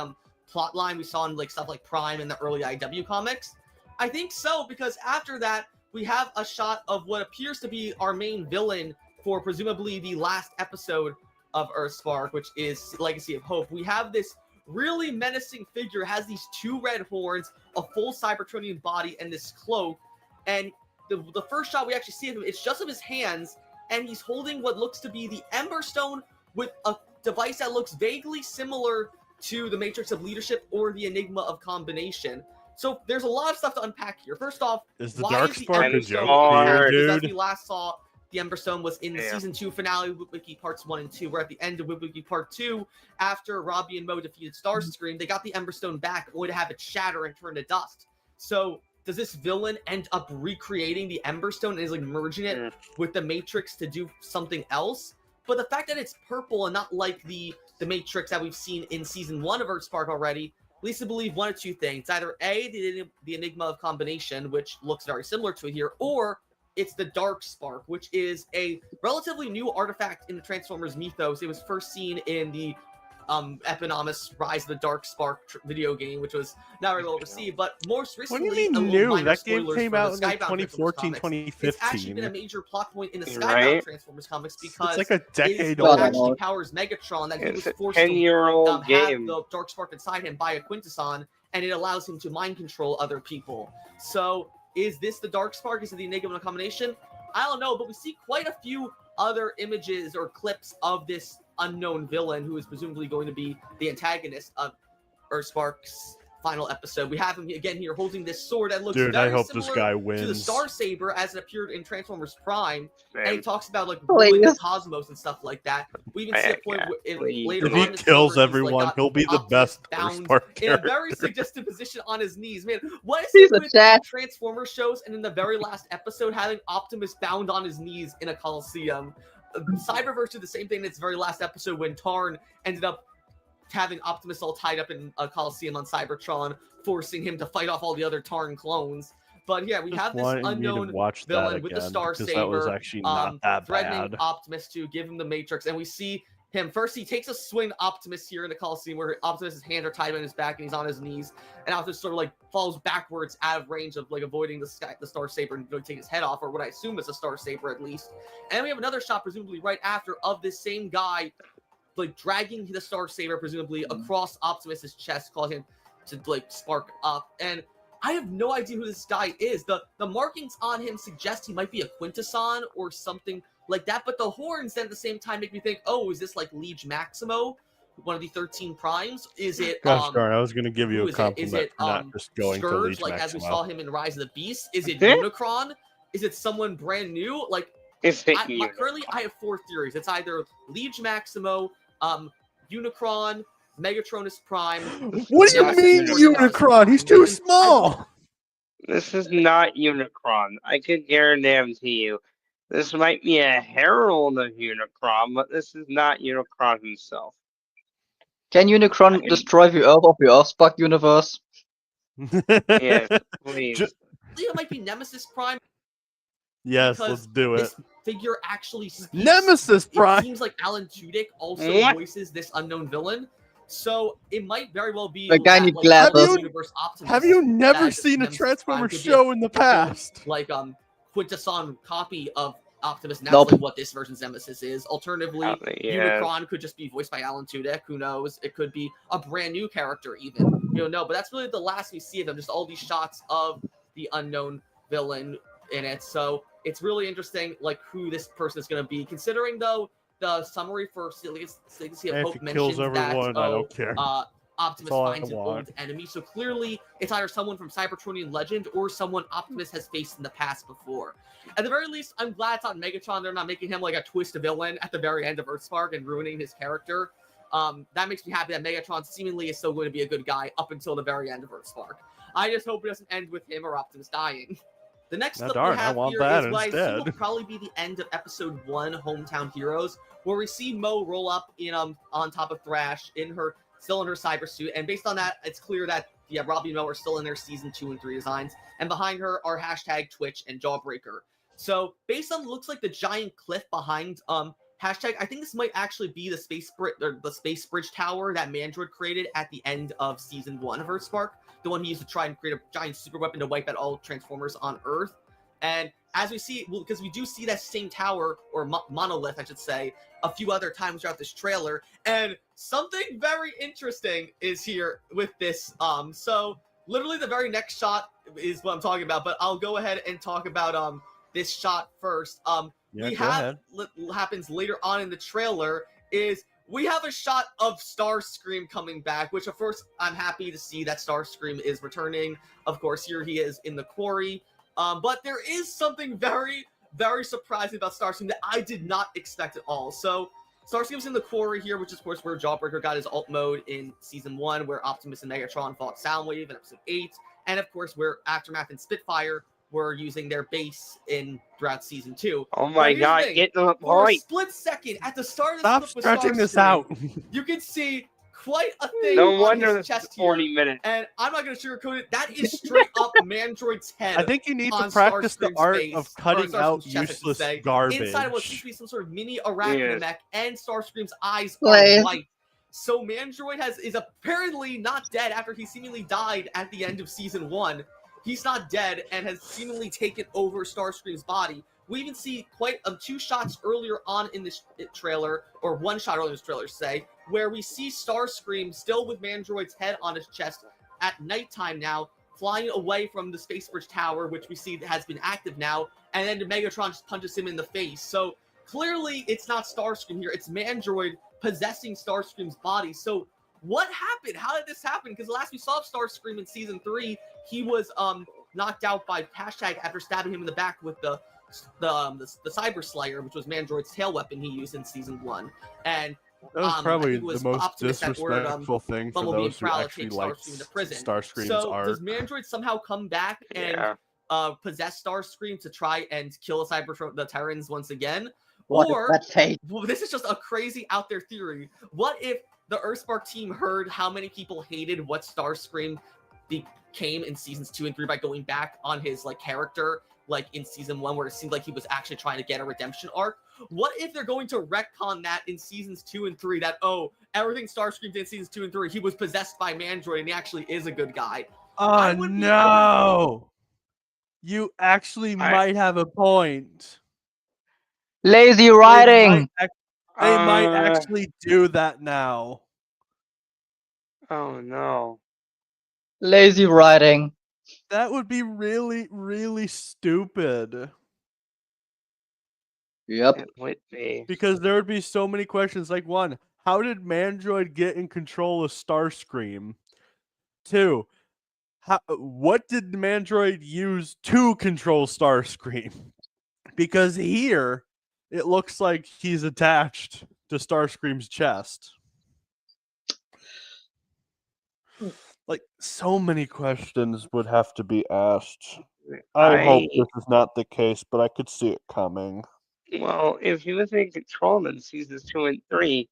plot line we saw in like stuff like Prime in the early IW comics? I think so, because after that we have a shot of what appears to be our main villain for presumably the last episode of Earthspark, which is Legacy of Hope. We have this really menacing figure, has these 2 red horns, a full Cybertronian body, and this cloak. And the first shot we actually see of him, it's just of his hands, and he's holding what looks to be the Ember Stone with a device that looks vaguely similar to the Matrix of Leadership or the Enigma of Combination. So there's a lot of stuff to unpack here. First off, is the why Darkspark a joke here, dude? as we last saw, the Ember Stone was in the Season 2 finale, Wiki Parts 1 and 2. We're at the end of Wiki Part 2. After Robbie and Mo defeated Starscream, they got the Ember Stone back, only to have it shatter and turn to dust. So does this villain end up recreating the Ember Stone and is like merging it with the Matrix to do something else? But the fact that it's purple and not like the Matrix that we've seen in Season 1 of Earthspark already leads to believe one of 2 things. Either A, the Enigma of Combination, which looks very similar to it here, or it's the Darkspark, which is a relatively new artifact in the Transformers mythos. It was first seen in the eponymous Rise of the Darkspark video game, which was not very well received, but most recently, what do you mean new? That game came out in like 2014, 2015. It's actually been a major plot point in the Skybound Transformers comics because it's like a decade old. old. It actually powers Megatron that he was forced to have the Darkspark inside him by a Quintesson, and it allows him to mind control other people. So is this the Darkspark? Is it the Enigma Combination? I don't know, but we see quite a few other images or clips of this unknown villain who is presumably going to be the antagonist of Earthspark's final episode. We have him again here holding this sword that looks very similar to the Star Saber as it appeared in Transformers Prime. And he talks about like ruling the cosmos and stuff like that. We even see a point later if on. he kills everyone, he'll be the best Earthspark character. In a very suggestive position on his knees. Man, what is it with Transformers shows and in the very last episode having Optimus bound on his knees in a Coliseum? Cyberverse did the same thing in its very last episode when Tarn ended up having Optimus all tied up in a Coliseum on Cybertron, forcing him to fight off all the other Tarn clones. But yeah, we have this unknown villain with the Star Saber, threatening Optimus to give him the Matrix, and we see him first. He takes a swing Optimus here in the Coliseum, where Optimus's hands are tied on his back and he's on his knees, and Optimus sort of like falls backwards out of range of like avoiding the Star Saber and taking his head off, or what I assume is a Star Saber at least. And then we have another shot, presumably right after, of this same guy like dragging the Star Saber presumably across Optimus's chest, causing him to like spark up. And I have no idea who this guy is. The markings on him suggest he might be a Quintesson or something like that, but the horns then at the same time make me think, oh, is this like Liege Maximo, one of the 13 primes? Is it gosh darn, I was gonna give you a compliment for not just going Scourge, to Liege like Maximo. as we saw him in Rise of the Beast? Is it Unicron? Is it someone brand new? Like currently I have 4 theories. It's either Liege Maximo, Unicron, Megatronus Prime. What do you mean Unicron? He's too small. This is not Unicron. I could guarantee you. This might be a herald of Unicron, but this is not Unicron himself. Can Unicron destroy the Earth of the Earthspark universe? Yes, please. It might be Nemesis Prime. Yes, let's do it. This figure actually speaks. Nemesis Prime. It seems like Alan Tudyk also voices this unknown villain, so it might very well be the guy needs glasses. Have you never seen a Transformers show in the past? Like Quintesson copy of Optimus, and that's like what this version's Nemesis is. Alternatively, Unicron could just be voiced by Alan Tudyk. Who knows? It could be a brand new character, even. You don't know. But that's really the last we see of them. Just all these shots of the unknown villain in it. So it's really interesting, like who this person is going to be. Considering though the summary for Legacy of Hope mentions that I don't care. Optimus finds an old enemy. So clearly, it's either someone from Cybertronian legend or someone Optimus has faced in the past before. At the very least, I'm glad it's on Megatron. They're not making him like a twist villain at the very end of Earthspark and ruining his character. That makes me happy that Megatron seemingly is still going to be a good guy up until the very end of Earthspark. I just hope it doesn't end with him or Optimus dying. The next Now clip darn, we I have want here that is what I assume will instead. probably be the end of episode 1, Hometown Heroes, where we see Mo roll up in on top of Thrash still in her cyber suit, and based on that, it's clear that Robbie and Mo are still in their season 2 and 3 designs, and behind her are hashtag Twitch and Jawbreaker. So based on looks like the giant cliff behind hashtag, I think this might actually be the space bridge tower that Mandroid created at the end of season 1 of Earthspark, the one he used to try and create a giant super weapon to wipe out all Transformers on Earth. And as we see, because we do see that same tower, or monolith, I should say, a few other times throughout this trailer, and something very interesting is here with this. So literally the very next shot is what I'm talking about, but I'll go ahead and talk about this shot first. What happens later on in the trailer is we have a shot of Starscream coming back, which of course I'm happy to see that Starscream is returning. Of course, here he is in the quarry. But there is something very, very surprising about Starscream that I did not expect at all. So Starscream's in the quarry here, which is of course where Jawbreaker got his alt mode in season 1, where Optimus and Megatron fought Soundwave in episode 8, and of course where Aftermath and Spitfire were using their base throughout season 2. Oh my god, get to the For a point. split second, at the start of Stop the clip with stretching this Starscream, out. you can see quite a thing No on wonder his this chest is 40 here. minutes. And I'm not going to sugarcoat it. That is straight up Mandroid's head. I think you need to on practice the Starscream's art face, of or cutting out Starscream's chest, I should useless say. garbage. Inside of what seems to be some sort of mini arachnamech, Yes. and Starscream's eyes Wait. are white. So Mandroid is apparently not dead after he seemingly died at the end of season 1. He's not dead and has seemingly taken over Starscream's body. We even see quite 2 shots earlier on in this trailer, or 1 shot earlier in this trailer, say, where we see Starscream still with Mandroid's head on his chest at nighttime now, flying away from the Space Bridge Tower, which we see has been active now, and then Megatron just punches him in the face. So clearly it's not Starscream here, it's Mandroid possessing Starscream's body. So what happened? How did this happen? Because the last we saw of Starscream in season 3, he was knocked out by hashtag after stabbing him in the back with the Cyber Slayer, which was Mandroid's tail weapon he used in season 1. And That was probably the most Optimus that ordered, disrespectful thing for Bumblebee and those who Prowl to actually take liked Starscream to prison. Starscream's So art. does Mandroid somehow come back and possess Starscream to try and kill the Terrans once again? What is Or that fate? well, this is just a crazy out there theory. What if the Earthspark team heard how many people hated what Starscream became in seasons 2 and 3 by going back on his character, in season 1, where it seemed like he was actually trying to get a redemption arc? What if they're going to retcon that in seasons 2 and 3, that everything Starscream did in seasons 2 and 3, he was possessed by Mandroid and he actually is a good guy? Oh no! You actually might have a point. Lazy writing. They might actually do that now. Oh no. Lazy writing. That would be really, really stupid. Yep. It would be. Because there would be so many questions. Like, 1, how did Mandroid get in control of Starscream? 2, what did Mandroid use to control Starscream? Because here, it looks like he's attached to Starscream's chest. So many questions would have to be asked. I hope this is not the case, but I could see it coming. Well, if he was in control in seasons 2 and 3,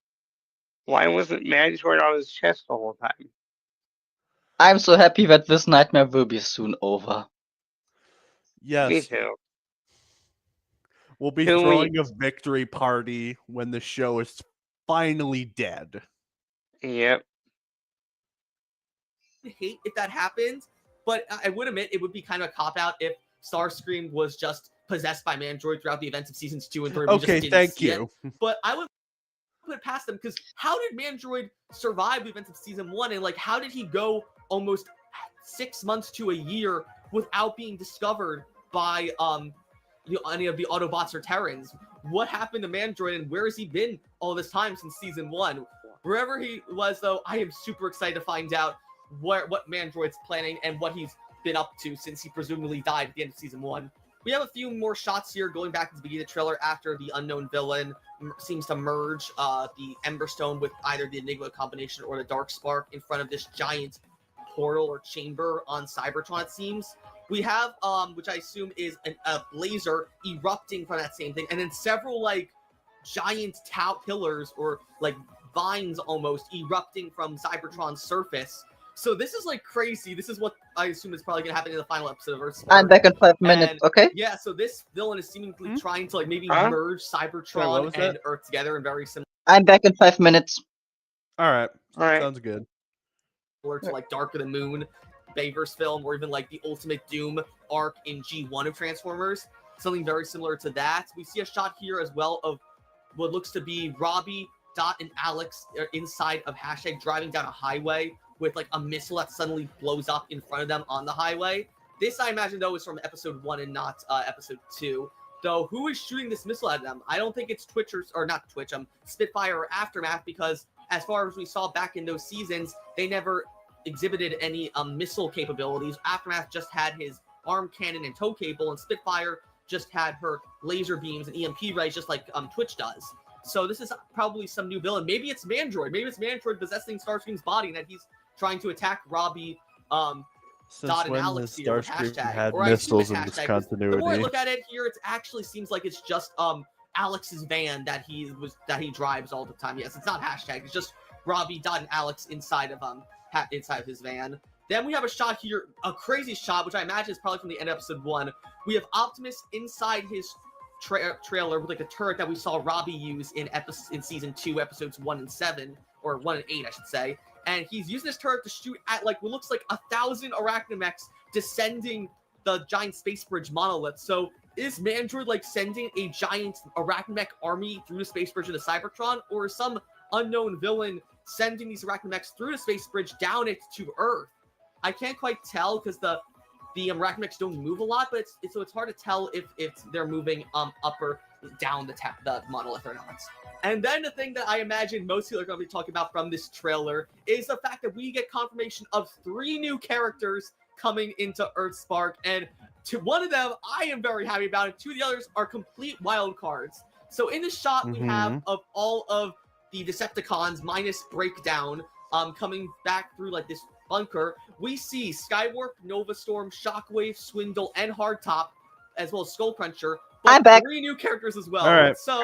why wasn't Mandroid on his chest the whole time? I'm so happy that this nightmare will be soon over. Yes. Me too. We'll be 2 throwing weeks. a victory party when the show is finally dead. Yep. Hate if that happened, but I would admit it would be kind of a cop-out if Starscream was just possessed by Mandroid throughout the events of seasons 2 and 3. Okay, thank you. But I would put it past them, because how did Mandroid survive the events of season 1, and how did he go almost 6 months to a year without being discovered by any of the Autobots or Terrans? What happened to Mandroid, and where has he been all this time since season 1? Wherever he was, though, I am super excited to find out what Mandroid's planning and what he's been up to since he presumably died at the end of season 1. We have a few more shots here going back to the beginning of the trailer after the unknown villain seems to merge the Emberstone with either the Enigma combination or the Dark Spark in front of this giant portal or chamber on Cybertron, it seems. We have, which I assume is a laser erupting from that same thing, and then several, like, giant pillars or, like, vines almost erupting from Cybertron's surface. So this is, like, crazy. This is what I assume is probably going to happen in the final episode of Earthspark. I'm back in 5 minutes, okay? Yeah, so this villain is seemingly trying to, like, maybe merge Cybertron and Earth together in very similar. I'm back in 5 minutes. All right. Sounds good. Similar to, like, Dark of the Moon, Bayverse film, or even, like, the Ultimate Doom arc in G1 of Transformers. Something very similar to that. We see a shot here as well of what looks to be Robbie, Dot, and Alex inside of Hashtag driving down a highway with, like, a missile that suddenly blows up in front of them on the highway. This, I imagine, though, is from episode 1 and not episode 2. Though, who is shooting this missile at them? I don't think it's Spitfire or Aftermath, because as far as we saw back in those seasons, they never exhibited any missile capabilities. Aftermath just had his arm cannon and tow cable, and Spitfire just had her laser beams and EMP rays, just like Twitch does. So this is probably some new villain. Maybe it's Mandroid. Maybe it's Mandroid possessing Starscream's body, and that he's trying to attack Robbie, Since Dot, and when Alex has here with Starscream Hashtag. had Or I assume it's missiles in this Hashtag. continuity? The more I look at it here, it actually seems like it's just Alex's van that he drives all the time. Yes, it's not Hashtag. It's just Robbie, Dot, and Alex inside of his van. Then we have a shot here, a crazy shot, which I imagine is probably from the end of episode 1. We have Optimus inside his trailer with, like, a turret that we saw Robbie use in season 2, episodes 1 and 7, or 1 and 8, I should say. And he's using this turret to shoot at, like, what looks like 1,000 arachnamechs descending the giant space bridge monolith. So is Mandroid, like, sending a giant arachnamech army through the space bridge into Cybertron, or is some unknown villain sending these arachnamechs through the space bridge down it to Earth? I can't quite tell because the arachnamechs don't move a lot, but it's hard to tell if they're moving up or down the monolith or not. And then the thing that I imagine most people are going to be talking about from this trailer is the fact that we get confirmation of 3 new characters coming into Earthspark, and to one of them I am very happy about, and 2 of the others are complete wild cards. So in this shot we have of all of the Decepticons minus Breakdown coming back through, like, this bunker. We see Skywarp, Novastorm, Shockwave, Swindle, and Hardtop, as well as Skullcruncher. But I'm back. 3 new characters as well. All right. So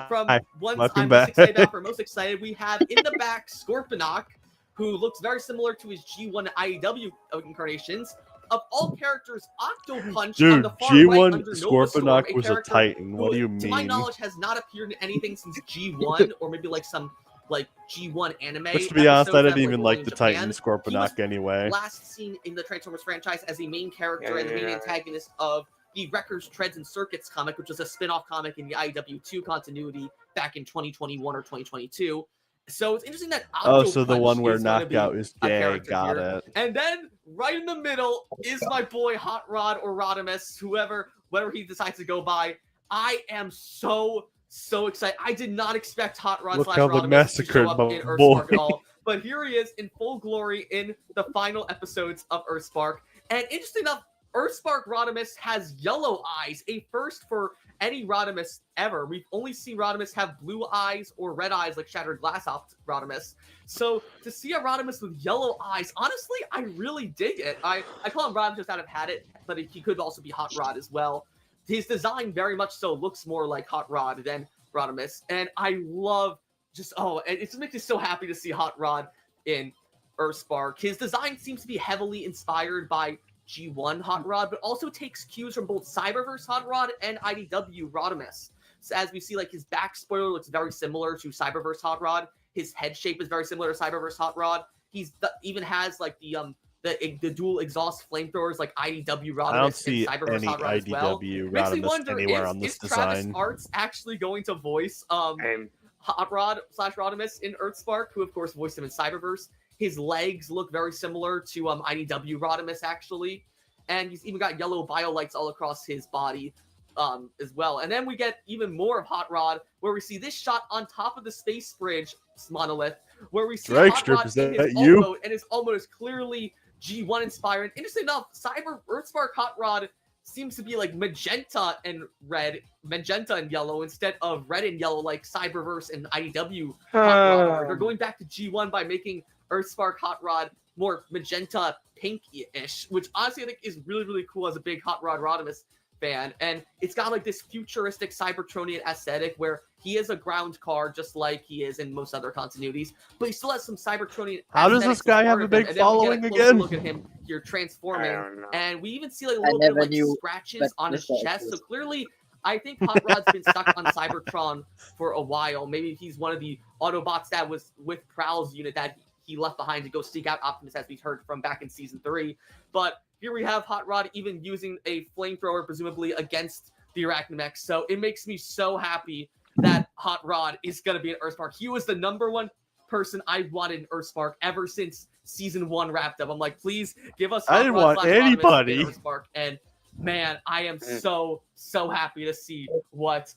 from ones Welcome I'm back. most excited about, most excited, we have in the back Scorponok, who looks very similar to his G1 IEW incarnations. Of all characters, Octopunch on the far right G1 under Scorponok Novastorm, was a character Titan. What who, do you to my mean? knowledge, has not appeared in anything since G1, or maybe like some like G1 anime. Which, to be honest, I episodes didn't that even were like in the Japan. Titan He Scorponok was anyway. last seen in the Transformers franchise as a main character and the main antagonist of the Wreckers, Treads, and Circuits comic, which was a spin-off comic in the IW2 continuity back in 2021 or 2022. So it's interesting that So the one where Knockout is gay. Got it. And then right in the middle is my boy Hot Rod or Rodimus, whatever he decides to go by. I am so excited. I did not expect Hot Rod / Rodimus to show up in Earthspark at all. But here he is in full glory in the final episodes of Earthspark. And interesting enough, Earthspark Rodimus has yellow eyes, a first for any Rodimus ever. We've only seen Rodimus have blue eyes or red eyes like Shattered Glass Rodimus. So to see a Rodimus with yellow eyes, honestly, I really dig it. I call him Rodimus just out of habit, but he could also be Hot Rod as well. His design very much so looks more like Hot Rod than Rodimus. And I love it just makes me so happy to see Hot Rod in Earthspark. His design seems to be heavily inspired by G1 Hot Rod, but also takes cues from both Cyberverse Hot Rod and IDW Rodimus. So as we see, like, his back spoiler looks very similar to Cyberverse Hot Rod. His head shape is very similar to Cyberverse Hot Rod. Even has like the dual exhaust flamethrowers like IDW Rodimus. I don't see and Cyberverse any Hot Rod as well. IDW Makes me Rodimus wonder, anywhere on this is Travis design. Arts actually going to voice Hot Rod / Rodimus in Earthspark, who of course voiced him in Cyberverse? His legs look very similar to IDW Rodimus, actually. And he's even got yellow biolights all across his body as well. And then we get even more of Hot Rod, where we see this shot on top of the space bridge monolith, where we see Hot Rod in his U-boat, and his U-boat is clearly G1 inspired. Interesting enough, Earthspark Hot Rod seems to be like magenta and yellow instead of red and yellow like Cyberverse and IDW Hot Rod are. They're going back to G1 by making Earthspark Hot Rod more magenta pinky-ish, which honestly I think is really, really cool as a big Hot Rod Rodimus fan. And it's got like this futuristic Cybertronian aesthetic where he is a ground car just like he is in most other continuities, but he still has some Cybertronian. How does this guy have a big following again? Look at him here transforming, and we even see like a little bit of like scratches on his chest. So clearly, I think Hot Rod's been stuck on Cybertron for a while. Maybe he's one of the Autobots that was with Prowl's unit that he left behind to go seek out Optimus, as we've heard from back in season 3. But here we have Hot Rod even using a flamethrower, presumably against the Arachnamech. So it makes me so happy that Hot Rod is going to be an Earthspark. He was the #1 person I wanted in Earthspark ever since season 1 wrapped up. I'm like, please give us Hot I didn't Rod want anybody. Earthspark. And man, I am so happy to see what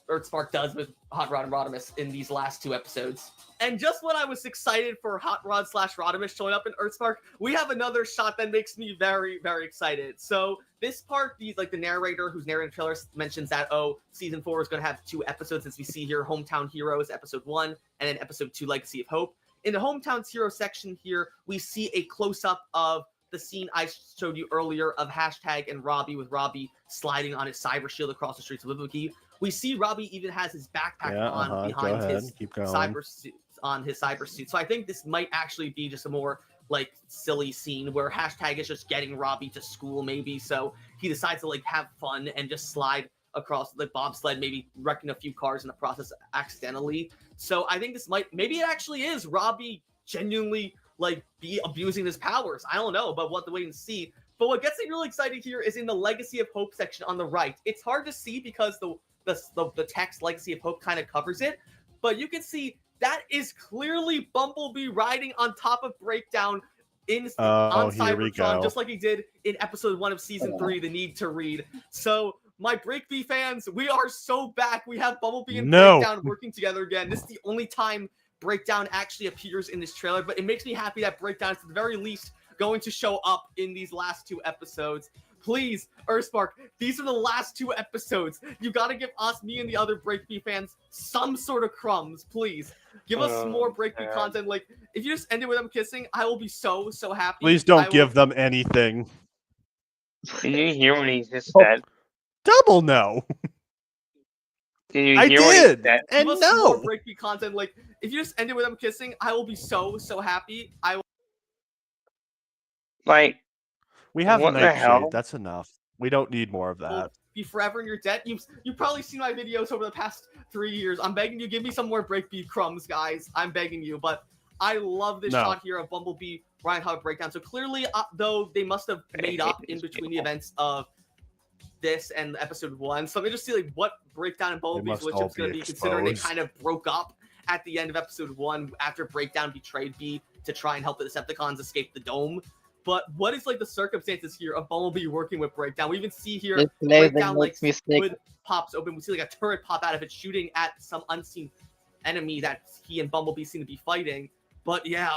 Earthspark does with Hot Rod and Rodimus in these last 2 episodes. And just when I was excited for Hot Rod / Rodimus showing up in Earthspark, we have another shot that makes me very, very excited. So this part, the narrator who's narrating the trailer mentions that, season 4 is going to have 2 episodes, as we see here, Hometown Heroes, episode 1, and then episode 2, Legacy of Hope. In the Hometown Hero section here, we see a close-up of the scene I showed you earlier of Hashtag and Robbie, with Robbie sliding on his cyber shield across the streets of Ibuki. We see Robbie even has his backpack on behind his cyber suit. On his cyber suit. So I think this might actually be just a more like silly scene where Hashtag is just getting Robbie to school, maybe. So he decides to like have fun and just slide across the bobsled, maybe wrecking a few cars in the process accidentally. So I think this maybe it actually is Robbie genuinely like be abusing his powers. I don't know, but we'll have to wait and see. But what gets me really excited here is in the Legacy of Hope section on the right. It's hard to see because the text Legacy of Hope kind of covers it, but you can see that is clearly Bumblebee riding on top of Breakdown on Cybertron, just like he did in episode 1 of season 3, The Need to Read. So, my Breakbee fans, we are so back. We have Bumblebee and Breakdown working together again. This is the only time Breakdown actually appears in this trailer, but it makes me happy that Breakdown is at the very least going to show up in these last 2 episodes. Please, Earthspark, these are the last 2 episodes. You got to give us, me and the other Breakbee fans, some sort of crumbs, please. Give us more Breakbee content. Like, if you just end it with them kissing, I will be so happy. Please don't give them anything. Did you hear what he just said? Double no. Did you hear what he said? And give us no. more Breakbee content. Like, if you just end it with them kissing, I will be so happy. I will. Like, we have what the Nightshade. hell? That's enough. We don't need more of that. Be forever in your debt. You've probably seen my videos over the past 3 years. I'm begging you, give me some more Breakbee crumbs, guys. I'm begging you. But I love this shot here of Bumblebee Ryan Howard Breakdown. So clearly, though, they must have made up in between the events of this and episode 1. So let me just see like what Breakdown and Bumblebee's relationship is going to be, considering they kind of broke up at the end of episode 1 after Breakdown betrayed Bee to try and help the Decepticons escape the dome. But what is like the circumstances here of Bumblebee working with Breakdown? We even see here Breakdown like hood pops open. We see like a turret pop out of it, shooting at some unseen enemy that he and Bumblebee seem to be fighting. But yeah,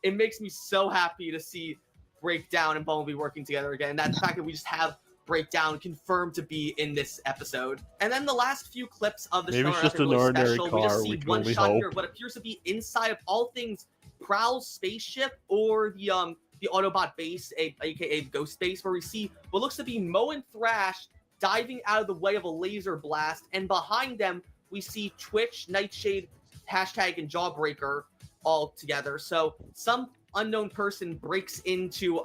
it makes me so happy to see Breakdown and Bumblebee working together again. And that fact that we just have Breakdown confirmed to be in this episode. And then the last few clips of the Maybe show it's just an really ordinary special. car. We just see We can one only shot hope. here of what appears to be inside of all things Prowl's spaceship or the Autobot base, aka Ghost Base, where we see what looks to be Mo and Thrash diving out of the way of a laser blast, and behind them we see Twitch, Nightshade, Hashtag, and Jawbreaker all together. So some unknown person breaks into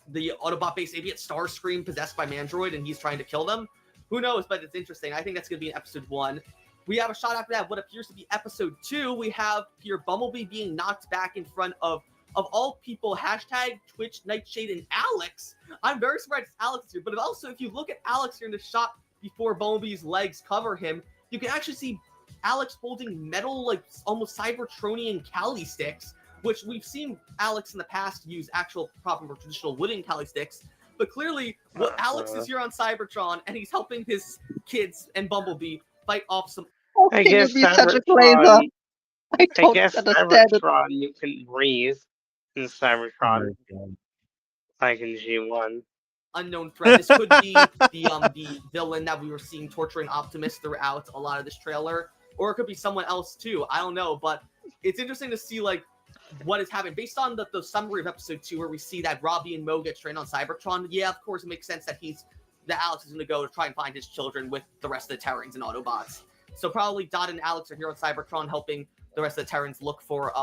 the Autobot base, maybe it's Starscream possessed by Mandroid, and he's trying to kill them. Who knows, but it's interesting. I think that's going to be in episode 1. We have a shot after that, what appears to be episode 2. We have here Bumblebee being knocked back in front of all people, Hashtag, Twitch, Nightshade, and Alex. I'm very surprised Alex here, but also if you look at Alex here in the shot before Bumblebee's legs cover him, you can actually see Alex holding metal, like almost Cybertronian Cali sticks, which we've seen Alex in the past use actual proper traditional wooden Cali sticks. But clearly, Alex is here on Cybertron, and he's helping his kids and Bumblebee fight off some. I guess Cybertron, I guess understand Cybertron, you can breathe in Cybertron, like in G1. Unknown threat. This could be the villain that we were seeing torturing Optimus throughout a lot of this trailer, or it could be someone else too. I don't know, but it's interesting to see like what is happening based on the summary of episode 2, where we see that Robbie and Mo get trained on Cybertron. Yeah, of course, it makes sense that Alex is going to go to try and find his children with the rest of the Terrans and Autobots. So probably Dot and Alex are here on Cybertron helping the rest of the Terrans look for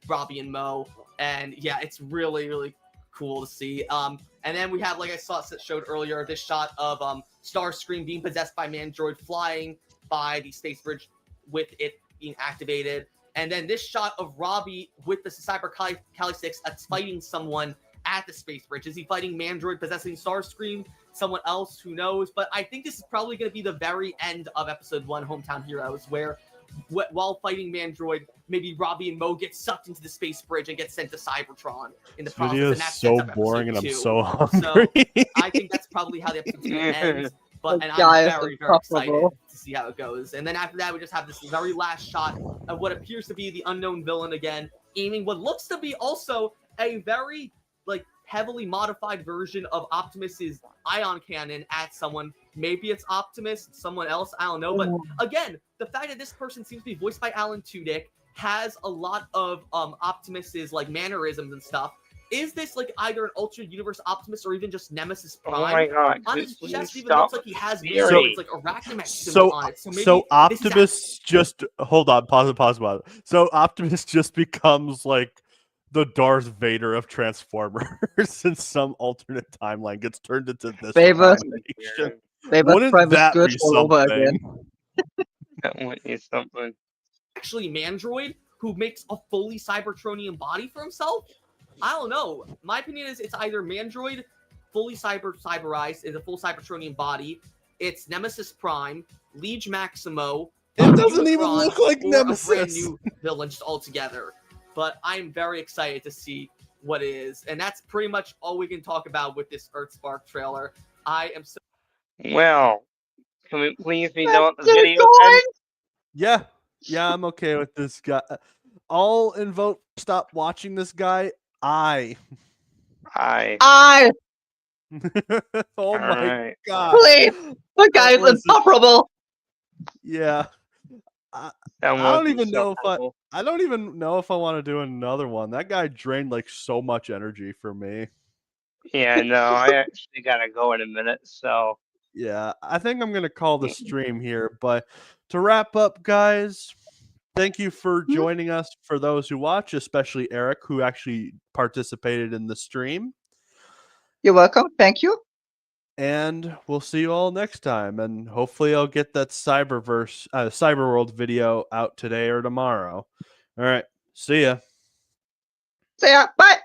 Robbie and Mo. And yeah, it's really, really cool to see. And then we have, like I showed earlier, this shot of Starscream being possessed by Mandroid flying by the space bridge with it being activated. And then this shot of Robbie with the Cyber Kali 6 fighting someone at the space bridge. Is he fighting Mandroid possessing Starscream? Someone else? Who knows? But I think this is probably going to be the very end of episode 1, Hometown Heroes, where while fighting Mandroid, maybe Robbie and Mo get sucked into the space bridge and get sent to Cybertron in the process. Video is and that so sets up boring, and episode I'm 2. so hungry. So I think that's probably how the episode's going to end. And I'm very, very excited to see how it goes. And then after that, we just have this very last shot of what appears to be the unknown villain again, aiming what looks to be also a very heavily modified version of Optimus's ion cannon at someone. Maybe it's Optimus, someone else, I don't know. But again, the fact that this person seems to be voiced by Alan Tudyk, has a lot of Optimus's mannerisms and stuff. Is this either an alternate universe Optimus or even just Nemesis Prime? Oh my god! On his chest, even looks like he has weird, arachnamech so on it. So Optimus just hold on, pause. So Optimus just becomes the Darth Vader of Transformers in some alternate timeline, gets turned into this. Wouldn't that be something? That would be something. Actually, Mandroid, who makes a fully Cybertronian body for himself. I don't know. My opinion is it's either Mandroid, fully cyberized, is a full Cybertronian body. It's Nemesis Prime, Liege Maximo. It doesn't even look like Nemesis. A brand new villain just altogether. But I'm very excited to see what it is. And that's pretty much all we can talk about with this EarthSpark trailer. I am so... Well, can we please be done with the video? Yeah, I'm okay with this guy. I'll invoke stop watching this guy. I. Oh my god! Please, the guy is insufferable. Yeah. I don't even know if I want to do another one. That guy drained so much energy for me. Yeah, no, I actually gotta go in a minute. So yeah, I think I'm gonna call the stream here. But to wrap up, guys, thank you for joining us. For those who watch, especially Eric, who actually participated in the stream. You're welcome. Thank you. And we'll see you all next time. And hopefully I'll get that Cyberworld video out today or tomorrow. All right. See ya. See ya. Bye.